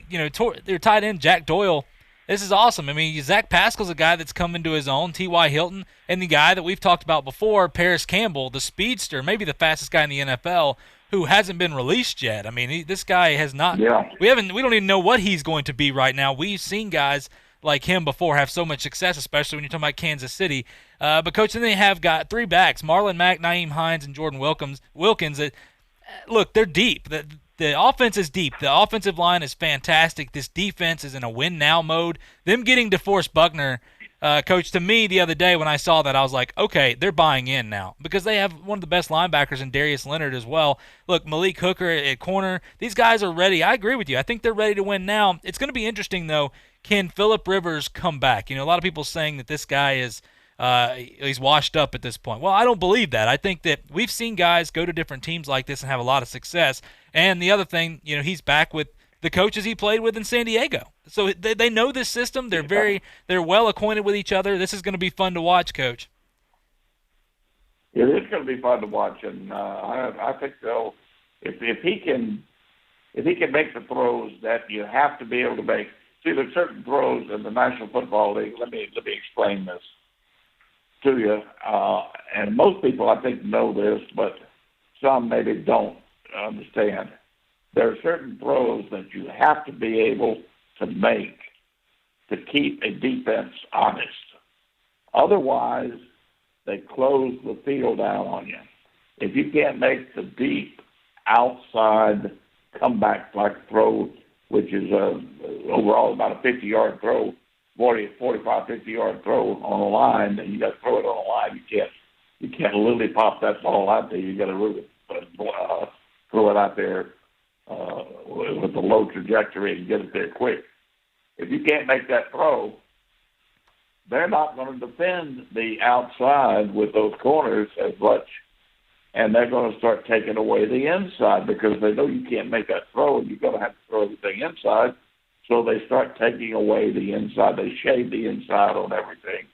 their tight end, Jack Doyle. This is awesome. I mean, Zach Pascal's a guy that's come into his own, T.Y. Hilton, and the guy that we've talked about before, Paris Campbell, the speedster, maybe the fastest guy in the NFL, who hasn't been released yet. I mean, this guy has not. Yeah. We don't even know what he's going to be right now. We've seen guys like him before have so much success, especially when you're talking about Kansas City. But, Coach, then they have got three backs, Marlon Mack, Nyheim Hines, and Jordan Wilkins. That, look, they're deep. The offense is deep. The offensive line is fantastic. This defense is in a win-now mode. Them getting DeForest Buckner, Coach, to me the other day when I saw that, I was like, okay, they're buying in now because they have one of the best linebackers in Darius Leonard as well. Look, Malik Hooker at corner. These guys are ready. I agree with you. I think they're ready to win now. It's going to be interesting, though. Can Phillip Rivers come back? A lot of people saying that this guy is he's washed up at this point. Well, I don't believe that. I think that we've seen guys go to different teams like this and have a lot of success. And the other thing, he's back with the coaches he played with in San Diego. So they know this system. They're well acquainted with each other. This is going to be fun to watch, Coach. It is going to be fun to watch, and I think though, if he can make the throws that you have to be able to make. See, there's certain throws in the National Football League. Let me explain this. to you, and most people I think know this, but some maybe don't understand. There are certain throws that you have to be able to make to keep a defense honest. Otherwise, they close the field down on you. If you can't make the deep outside comeback like throw, which is overall about a 50-yard throw, 45, 50-yard throw on the line, and you got to throw it on the line. You can't literally pop that ball out there. You got to really throw it out there with a low trajectory and get it there quick. If you can't make that throw, they're not going to defend the outside with those corners as much, and they're going to start taking away the inside because they know you can't make that throw, and you're going to have to throw everything inside. So they start taking away the inside. They shade the inside on everything.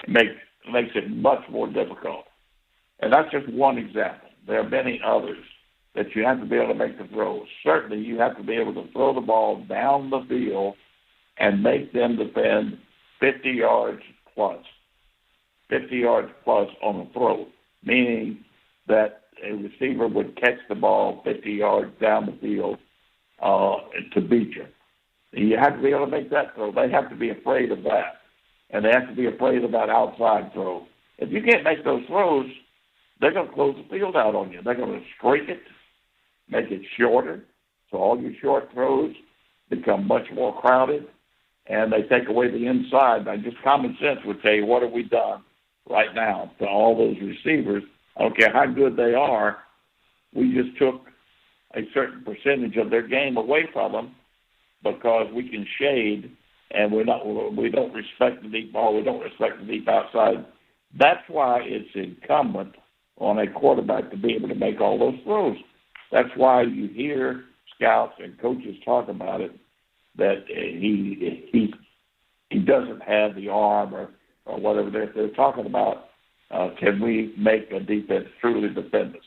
It makes it much more difficult. And that's just one example. There are many others that you have to be able to make the throws. Certainly you have to be able to throw the ball down the field and make them defend 50 yards plus. 50 yards plus on a throw, meaning that a receiver would catch the ball 50 yards down the field to beat you. You have to be able to make that throw. They have to be afraid of that. And they have to be afraid of that outside throw. If you can't make those throws, they're going to close the field out on you. They're going to streak it, make it shorter. So all your short throws become much more crowded, and they take away the inside. Now, just common sense would tell you, what have we done right now to all those receivers? I don't care how good they are. We just took a certain percentage of their game away from them because we can shade, and we don't respect the deep ball. We don't respect the deep outside. That's why it's incumbent on a quarterback to be able to make all those throws. That's why you hear scouts and coaches talk about it, that he doesn't have the arm or whatever they're talking about. Can we make a defense truly defend us?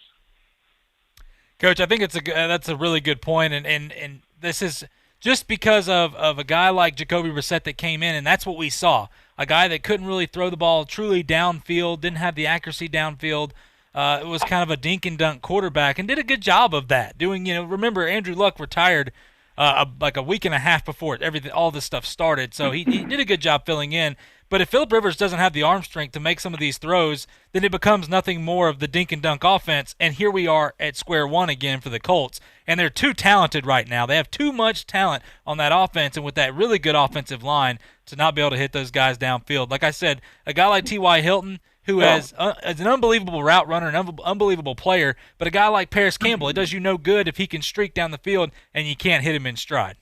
Coach, I think that's a really good point, and this is just because of a guy like Jacoby Brissett that came in, and that's what we saw. A guy that couldn't really throw the ball truly downfield, didn't have the accuracy downfield. It was kind of a dink and dunk quarterback and did a good job of that. Remember, Andrew Luck retired like a week and a half before all this stuff started, so he did a good job filling in. But if Phillip Rivers doesn't have the arm strength to make some of these throws, then it becomes nothing more of the dink and dunk offense. And here we are at square one again for the Colts. And they're too talented right now. They have too much talent on that offense, and with that really good offensive line to not be able to hit those guys downfield. Like I said, a guy like T.Y. Hilton, who is an unbelievable route runner, an unbelievable player, but a guy like Paris Campbell, it does you no good if he can streak down the field and you can't hit him in stride.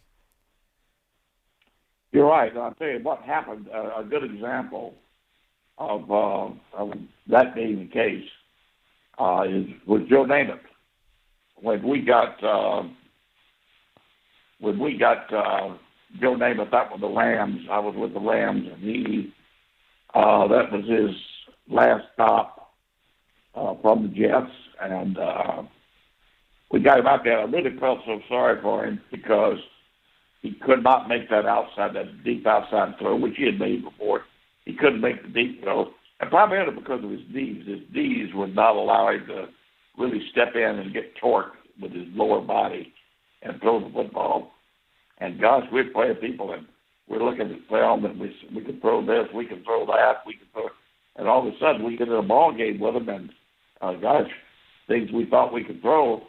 You're right. I'll tell you what happened. A good example of that being the case was Joe Namath. When we got Joe Namath up with the Rams, I was with the Rams, and that was his last stop from the Jets, and we got him out there. I really felt so sorry for him because he could not make that deep outside throw, which he had made before. He couldn't make the deep throw, and primarily because of his knees. His knees would not allow him to really step in and get torque with his lower body and throw the football. And gosh, we're playing people, and we're looking at film, and we can throw this, we can throw that, we can throw, and all of a sudden we get in a ball game with them, and gosh, things we thought we could throw,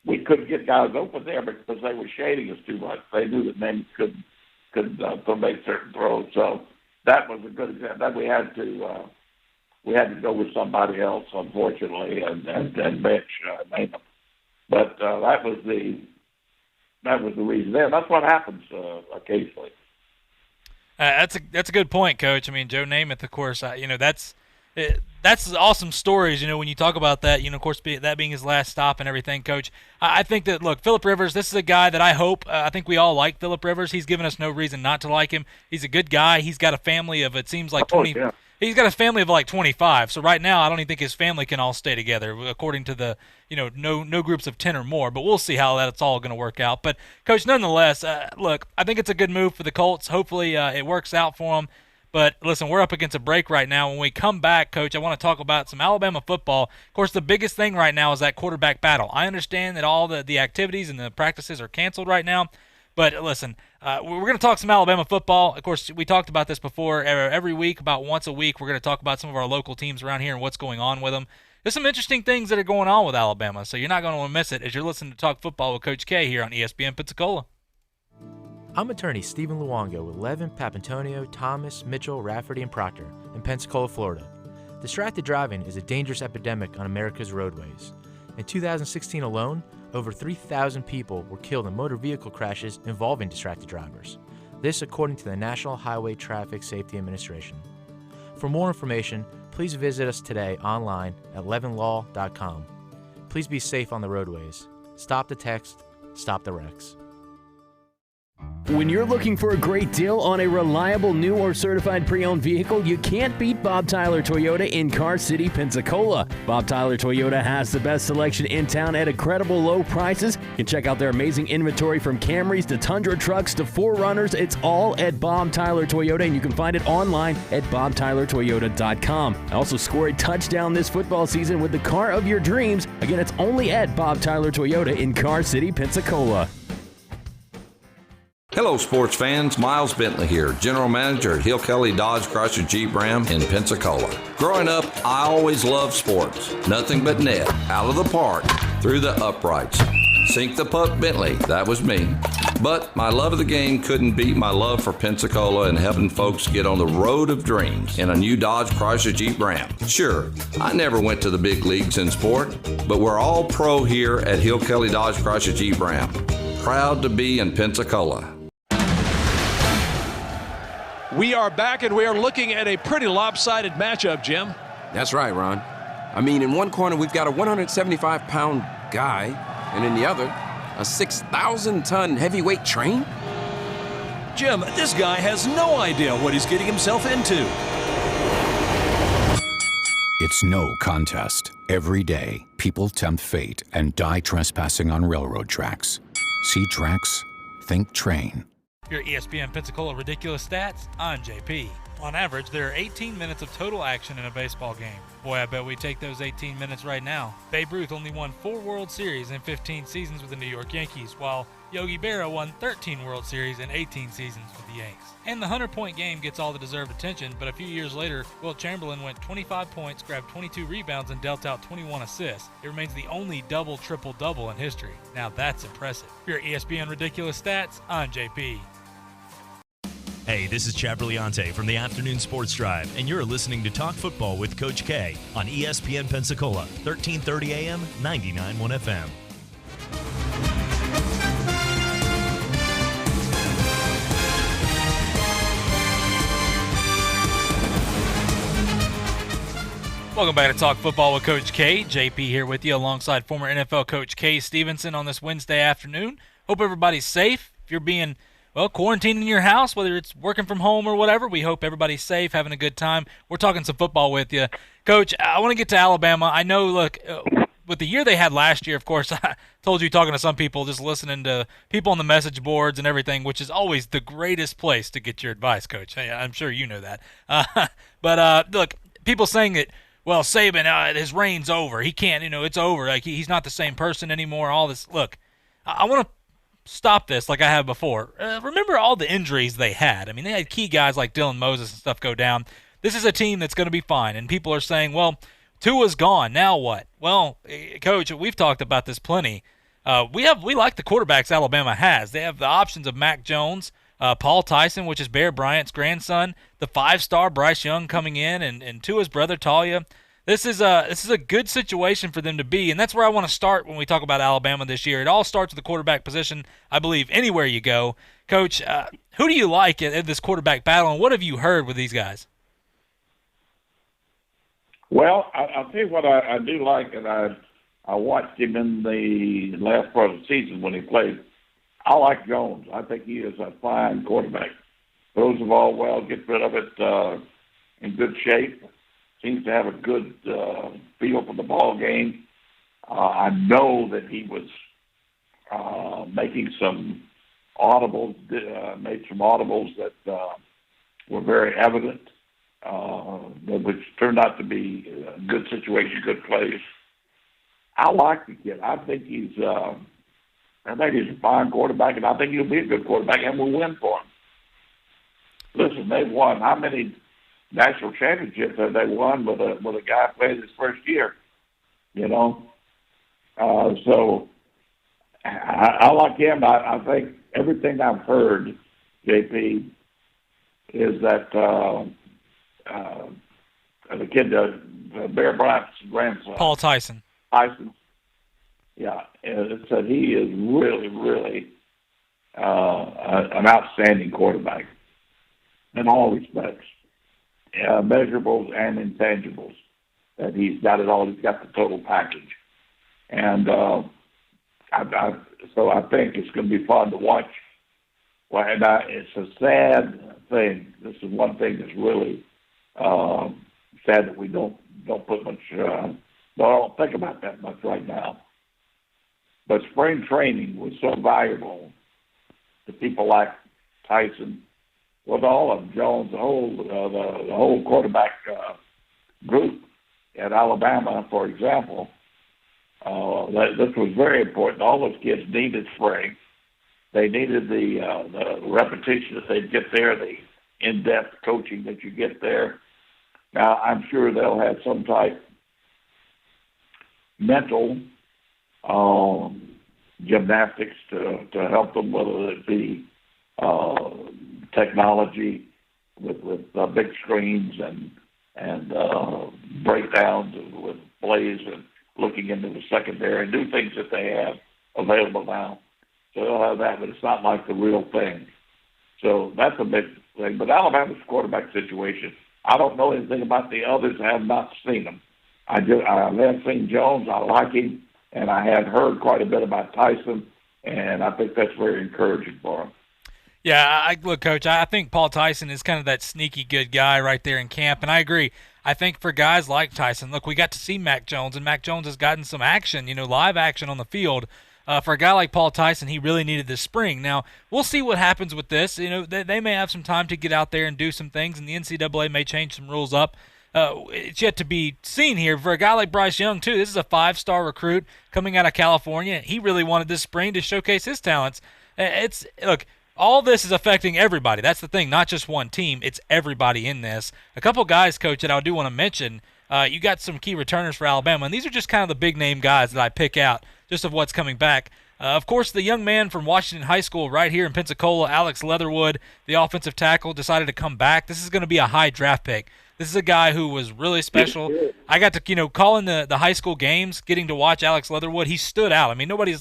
we couldn't get guys open there because they were shading us too much. They knew that men couldn't make certain throws. So that was a good example. That we had to go with somebody else, unfortunately, and bench Namath. But that was the reason there. That's what happens occasionally. That's a good point, Coach. I mean, Joe Namath, of course, that's awesome stories, when you talk about that, of course, that being his last stop and everything, Coach. I think that, look, Phillip Rivers, this is a guy that I hope, I think we all like Phillip Rivers. He's given us no reason not to like him. He's a good guy. He's got a family of, it seems like 20. Yeah. He's got a family of like 25. So right now, I don't even think his family can all stay together, according to the, no groups of 10 or more. But we'll see how that's all going to work out. But, Coach, nonetheless, look, I think it's a good move for the Colts. Hopefully it works out for them. But listen, we're up against a break right now. When we come back, Coach, I want to talk about some Alabama football. Of course, the biggest thing right now is that quarterback battle. I understand that all the activities and the practices are canceled right now. But listen, we're going to talk some Alabama football. Of course, we talked about this before. Every week, about once a week, we're going to talk about some of our local teams around here and what's going on with them. There's some interesting things that are going on with Alabama, so you're not going to want to miss it as you're listening to Talk Football with Coach K here on ESPN Pensacola. I'm attorney Stephen Luongo with Levin, Papantonio, Thomas, Mitchell, Rafferty, and Proctor in Pensacola, Florida. Distracted driving is a dangerous epidemic on America's roadways. In 2016 alone, over 3,000 people were killed in motor vehicle crashes involving distracted drivers. This according to the National Highway Traffic Safety Administration. For more information, please visit us today online at levinlaw.com. Please be safe on the roadways. Stop the text, stop the wrecks. When you're looking for a great deal on a reliable new or certified pre-owned vehicle, you can't beat Bob Tyler Toyota in Car City, Pensacola. Bob Tyler Toyota has the best selection in town at incredible low prices. You can check out their amazing inventory from Camrys to Tundra trucks to 4Runners. It's all at Bob Tyler Toyota, and you can find it online at bobtylertoyota.com. Also score a touchdown this football season with the car of your dreams. Again, it's only at Bob Tyler Toyota in Car City, Pensacola. Hello, sports fans. Miles Bentley here, General Manager at Hill Kelly Dodge Chrysler Jeep Ram in Pensacola. Growing up, I always loved sports. Nothing but net, out of the park, through the uprights. Sink the puck Bentley, that was me. But my love of the game couldn't beat my love for Pensacola and helping folks get on the road of dreams in a new Dodge Chrysler Jeep Ram. Sure, I never went to the big leagues in sport, but we're all pro here at Hill Kelly Dodge Chrysler Jeep Ram. Proud to be in Pensacola. We are back, and we are looking at a pretty lopsided matchup, Jim. That's right, Ron. I mean, in one corner, we've got a 175-pound guy, and in the other, a 6,000-ton heavyweight train? Jim, this guy has no idea what he's getting himself into. It's no contest. Every day, people tempt fate and die trespassing on railroad tracks. See tracks, think train. Your ESPN Pensacola Ridiculous Stats, I'm JP. On average, there are 18 minutes of total action in a baseball game. Boy, I bet we take those 18 minutes right now. Babe Ruth only won 4 World Series in 15 seasons with the New York Yankees, while Yogi Berra won 13 World Series in 18 seasons with the Yanks. And the 100-point game gets all the deserved attention, but a few years later, Wilt Chamberlain went 25 points, grabbed 22 rebounds, and dealt out 21 assists. It remains the only double, triple-double in history. Now that's impressive. For your ESPN Ridiculous Stats, I'm JP. Hey, this is Chad Brillante from the Afternoon Sports Drive, and you're listening to Talk Football with Coach K on ESPN Pensacola, 1330 AM, 99.1 FM. Welcome back to Talk Football with Coach K. JP here with you alongside former NFL coach Kay Stevenson on this Wednesday afternoon. Hope everybody's safe. If you're being quarantined in your house, whether it's working from home or whatever, we hope everybody's safe, having a good time. We're talking some football with you. Coach, I want to get to Alabama. I know, look, with the year they had last year, of course, I told you talking to some people, just listening to people on the message boards and everything, which is always the greatest place to get your advice, Coach. I'm sure you know that. But look, people saying that, well, Saban, his reign's over. He can't, it's over. Like, he's not the same person anymore, all this. Look, I want to stop this like I have before. Remember all the injuries they had. I mean, they had key guys like Dylan Moses and stuff go down. This is a team that's going to be fine, and people are saying, well, Tua's gone. Now what? Well, Coach, we've talked about this plenty. We like the quarterbacks Alabama has. They have the options of Mac Jones, Paul Tyson, which is Bear Bryant's grandson, the 5-star Bryce Young coming in, and Tua's brother Talia. This is a good situation for them to be, and that's where I want to start when we talk about Alabama this year. It all starts with the quarterback position, I believe, anywhere you go. Coach, who do you like in this quarterback battle, and what have you heard with these guys? Well, I'll tell you what I do like, and I watched him in the last part of the season when he played. I like Jones. I think he is a fine quarterback. Throws the ball well, gets rid of it in good shape. Seems to have a good feel for the ball game. I know that he was making some audibles, made some audibles that were very evident, which turned out to be a good situation, good plays. I like the kid. I think he's a fine quarterback, and I think he'll be a good quarterback, and we'll win for him. Listen, they've won. How many national championships have they won with a guy playing his first year? So I like him. I think everything I've heard, JP, is that the kid, Bear Bryant's grandson, Paul Tyson. Yeah, it said he is really, really an outstanding quarterback in all respects, measurables and intangibles. That he's got it all. He's got the total package, and so I think it's going to be fun to watch. Well, and it's a sad thing. This is one thing that's really sad that we don't put much. Don't think about that much right now. But spring training was so valuable to people like Tyson, with all of them, Jones, the whole quarterback group at Alabama, for example. This was very important. All those kids needed spring. They needed the repetition that they'd get there, the in-depth coaching that you get there. Now, I'm sure they'll have some type mental gymnastics to help them, whether it be technology with big screens and breakdowns with plays and looking into the secondary and do things that they have available now. So they'll have that, but it's not like the real thing. So that's a big thing. But Alabama's quarterback situation, I don't know anything about the others. I have not seen them. I have seen Jones. I like him. And I have heard quite a bit about Tyson, and I think that's very encouraging for him. Yeah, look, Coach, I think Paul Tyson is kind of that sneaky good guy right there in camp, and I agree. I think for guys like Tyson, look, we got to see Mac Jones, and Mac Jones has gotten some action, live action on the field. For a guy like Paul Tyson, he really needed this spring. Now, we'll see what happens with this. They may have some time to get out there and do some things, and the NCAA may change some rules up. It's yet to be seen here. For a guy like Bryce Young, too, this is a 5-star recruit coming out of California. He really wanted this spring to showcase his talents. Look, all this is affecting everybody. That's the thing, not just one team. It's everybody in this. A couple guys, Coach, that I do want to mention, you got some key returners for Alabama, and these are just kind of the big-name guys that I pick out just of what's coming back. Of course, the young man from Washington High School right here in Pensacola, Alex Leatherwood, the offensive tackle, decided to come back. This is going to be a high draft pick. This is a guy who was really special. I got to, call in the high school games, getting to watch Alex Leatherwood. He stood out. I mean, nobody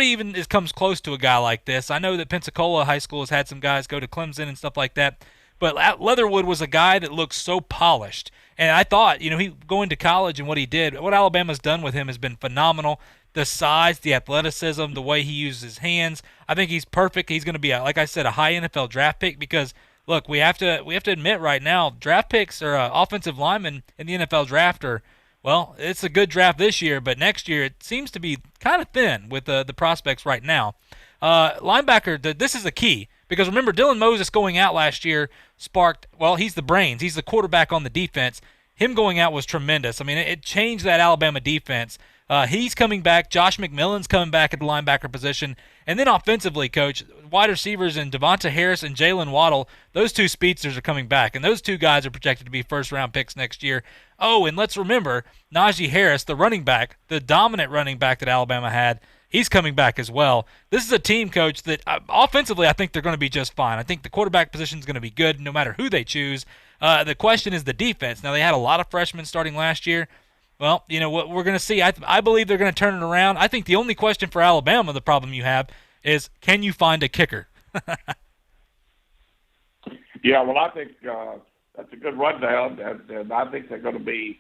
even comes close to a guy like this. I know that Pensacola High School has had some guys go to Clemson and stuff like that, but Leatherwood was a guy that looked so polished. And I thought, he going to college and what he did, what Alabama's done with him has been phenomenal. The size, the athleticism, the way he uses his hands. I think he's perfect. He's going to be, like I said, a high NFL draft pick because – look, we have to admit right now, draft picks or offensive linemen in the NFL draft are, well, it's a good draft this year, but next year it seems to be kind of thin with the prospects right now. Linebacker, this is the key because remember, Dylan Moses going out last year sparked, well, he's the brains. He's the quarterback on the defense. Him going out was tremendous. I mean, it changed that Alabama defense. He's coming back. Josh McMillan's coming back at the linebacker position. And then offensively, Coach, wide receivers and Devonta Harris and Jalen Waddle, those two speedsters are coming back. And those two guys are projected to be first-round picks next year. Oh, and let's remember, Najee Harris, the running back, the dominant running back that Alabama had, he's coming back as well. This is a team, Coach, that offensively I think they're going to be just fine. I think the quarterback position is going to be good no matter who they choose. The question is the defense. Now, they had a lot of freshmen starting last year. Well, what we're going to see. I believe they're going to turn it around. I think the only question for Alabama, the problem you have, is can you find a kicker? Yeah, well, I think that's a good rundown, and I think they're going to be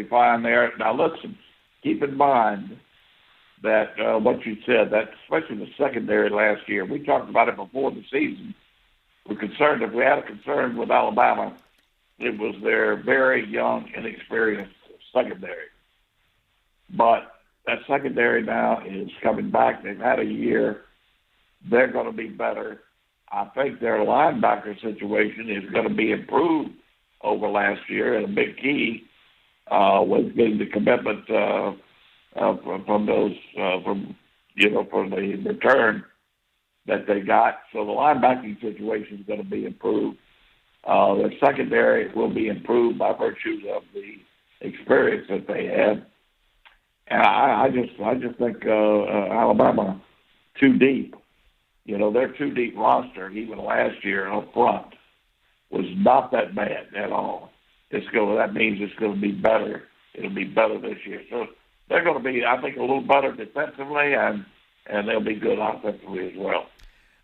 fine there. Now, listen, keep in mind that what you said, that especially the secondary last year, we talked about it before the season. We're concerned if we had a concern with Alabama, it was their very young, inexperienced secondary. But that secondary now is coming back. They've had a year. They're going to be better. I think their linebacker situation is going to be improved over last year, and a big key was getting the commitment from the return that they got. So the linebacking situation is going to be improved. The secondary will be improved by virtue of the experience that they have. And I just think Alabama too deep. Their too deep roster, even last year up front, was not that bad at all. That means it's going to be better. It'll be better this year. So they're going to be, I think, a little better defensively, and they'll be good offensively as well.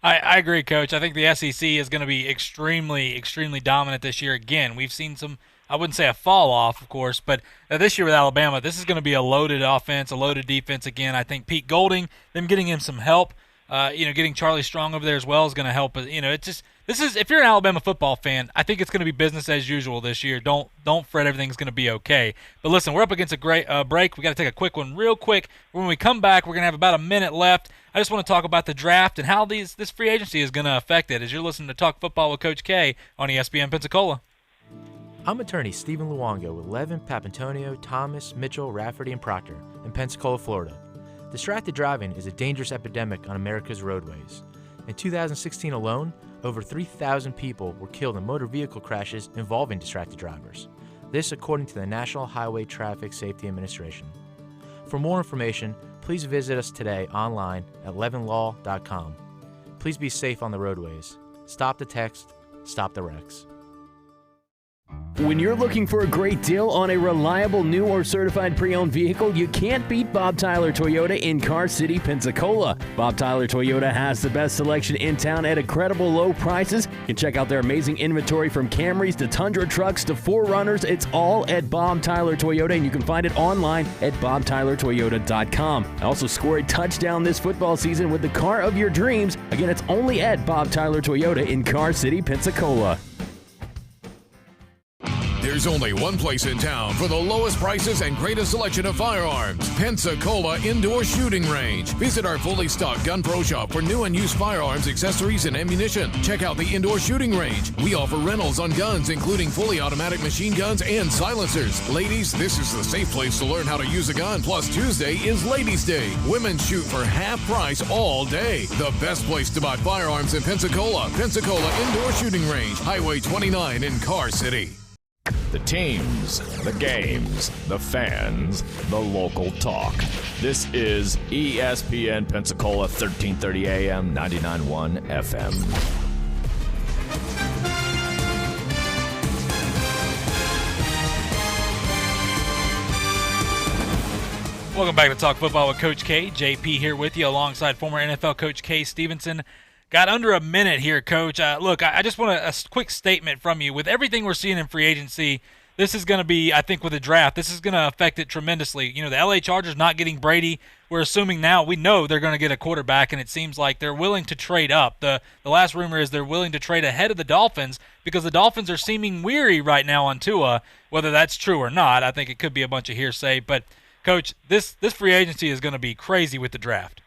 I agree, Coach. I think the SEC is going to be extremely, extremely dominant this year. Again, we've seen some, I wouldn't say a fall off, of course, but this year with Alabama, this is going to be a loaded offense, a loaded defense again. I think Pete Golding, them getting him some help, getting Charlie Strong over there as well is going to help. If you're an Alabama football fan, I think it's going to be business as usual this year. Don't fret, everything's going to be okay. But listen, we're up against a great break. We got to take a quick one real quick. When we come back, we're going to have about a minute left. I just want to talk about the draft and how this free agency is going to affect it as you're listening to Talk Football with Coach K on ESPN Pensacola. I'm attorney Stephen Luongo with Levin, Papantonio, Thomas, Mitchell, Rafferty, and Proctor in Pensacola, Florida. Distracted driving is a dangerous epidemic on America's roadways. In 2016 alone, over 3,000 people were killed in motor vehicle crashes involving distracted drivers. This according to the National Highway Traffic Safety Administration. For more information, please visit us today online at levinlaw.com. Please be safe on the roadways. Stop the text, stop the wrecks. When you're looking for a great deal on a reliable new or certified pre-owned vehicle, you can't beat Bob Tyler Toyota in Car City, Pensacola. Bob Tyler Toyota has the best selection in town at incredible low prices. You can check out their amazing inventory from Camrys to Tundra trucks to 4Runners. It's all at Bob Tyler Toyota, and you can find it online at bobtylertoyota.com. Also score a touchdown this football season with the car of your dreams. Again, it's only at Bob Tyler Toyota in Car City, Pensacola. There's only one place in town for the lowest prices and greatest selection of firearms. Pensacola Indoor Shooting Range. Visit our fully stocked Gun Pro shop for new and used firearms, accessories, and ammunition. Check out the Indoor Shooting Range. We offer rentals on guns, including fully automatic machine guns and silencers. Ladies, this is the safe place to learn how to use a gun. Plus, Tuesday is Ladies' Day. Women shoot for half price all day. The best place to buy firearms in Pensacola. Pensacola Indoor Shooting Range. Highway 29 in Car City. The teams, the games, the fans, the local talk. This is ESPN Pensacola 1330 AM, 99.1 FM. Welcome back to Talk Football with Coach K. JP here with you alongside former NFL coach Kay Stevenson. Got under a minute here, Coach. Look, I just want a quick statement from you. With everything we're seeing in free agency, this is going to be, I think with the draft, this is going to affect it tremendously. The LA Chargers not getting Brady, we're assuming now, we know they're going to get a quarterback, and it seems like they're willing to trade up. The last rumor is they're willing to trade ahead of the Dolphins because the Dolphins are seeming weary right now on Tua. Whether that's true or not, I think it could be a bunch of hearsay. But, Coach, this free agency is going to be crazy with the draft.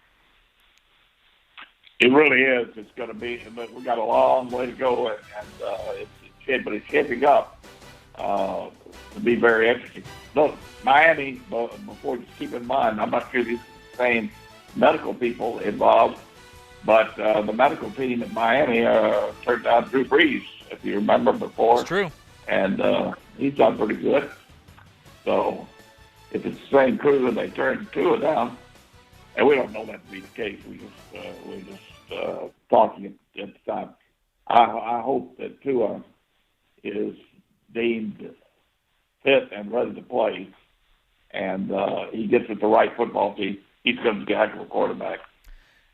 It really is. It's going to be, but we've got a long way to go, but it's shaping up to be very interesting. Look, Miami, before, just keep in mind, I'm not sure these are the same medical people involved, but the medical team at Miami turned down Drew Brees, if you remember before. It's true. And he's done pretty good. So if it's the same crew and they turned Tua down, and we don't know that to be the case. We're just talking at the time. I hope that Tua is deemed fit and ready to play, and he gets with the right football team. He's going to be a heck of a quarterback.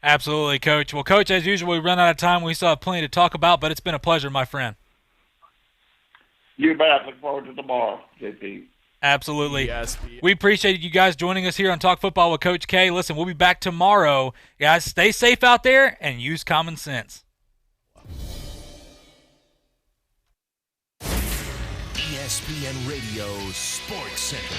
Absolutely, Coach. Well, Coach, as usual, we run out of time. We still have plenty to talk about, but it's been a pleasure, my friend. You bet. Look forward to tomorrow, JP. Absolutely. Yes. We appreciate you guys joining us here on Talk Football with Coach K. Listen, we'll be back tomorrow. Guys, stay safe out there and use common sense. ESPN Radio Sports Center.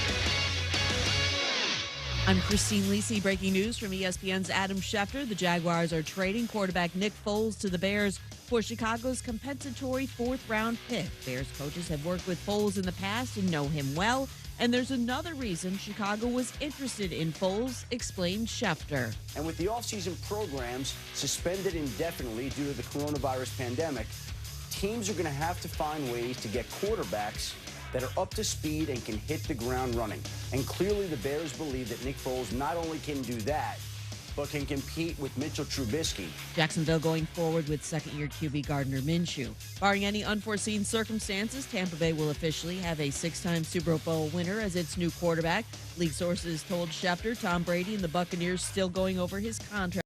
I'm Christine Lisi. Breaking news from ESPN's Adam Schefter. The Jaguars are trading quarterback Nick Foles to the Bears for Chicago's compensatory fourth-round pick. Bears coaches have worked with Foles in the past and know him well. And there's another reason Chicago was interested in Foles, explained Schefter. And with the offseason programs suspended indefinitely due to the coronavirus pandemic, teams are going to have to find ways to get quarterbacks that are up to speed and can hit the ground running. And clearly the Bears believe that Nick Foles not only can do that, but can compete with Mitchell Trubisky. Jacksonville going forward with second-year QB Gardner Minshew. Barring any unforeseen circumstances, Tampa Bay will officially have a six-time Super Bowl winner as its new quarterback. League sources told Schefter Tom Brady and the Buccaneers still going over his contract.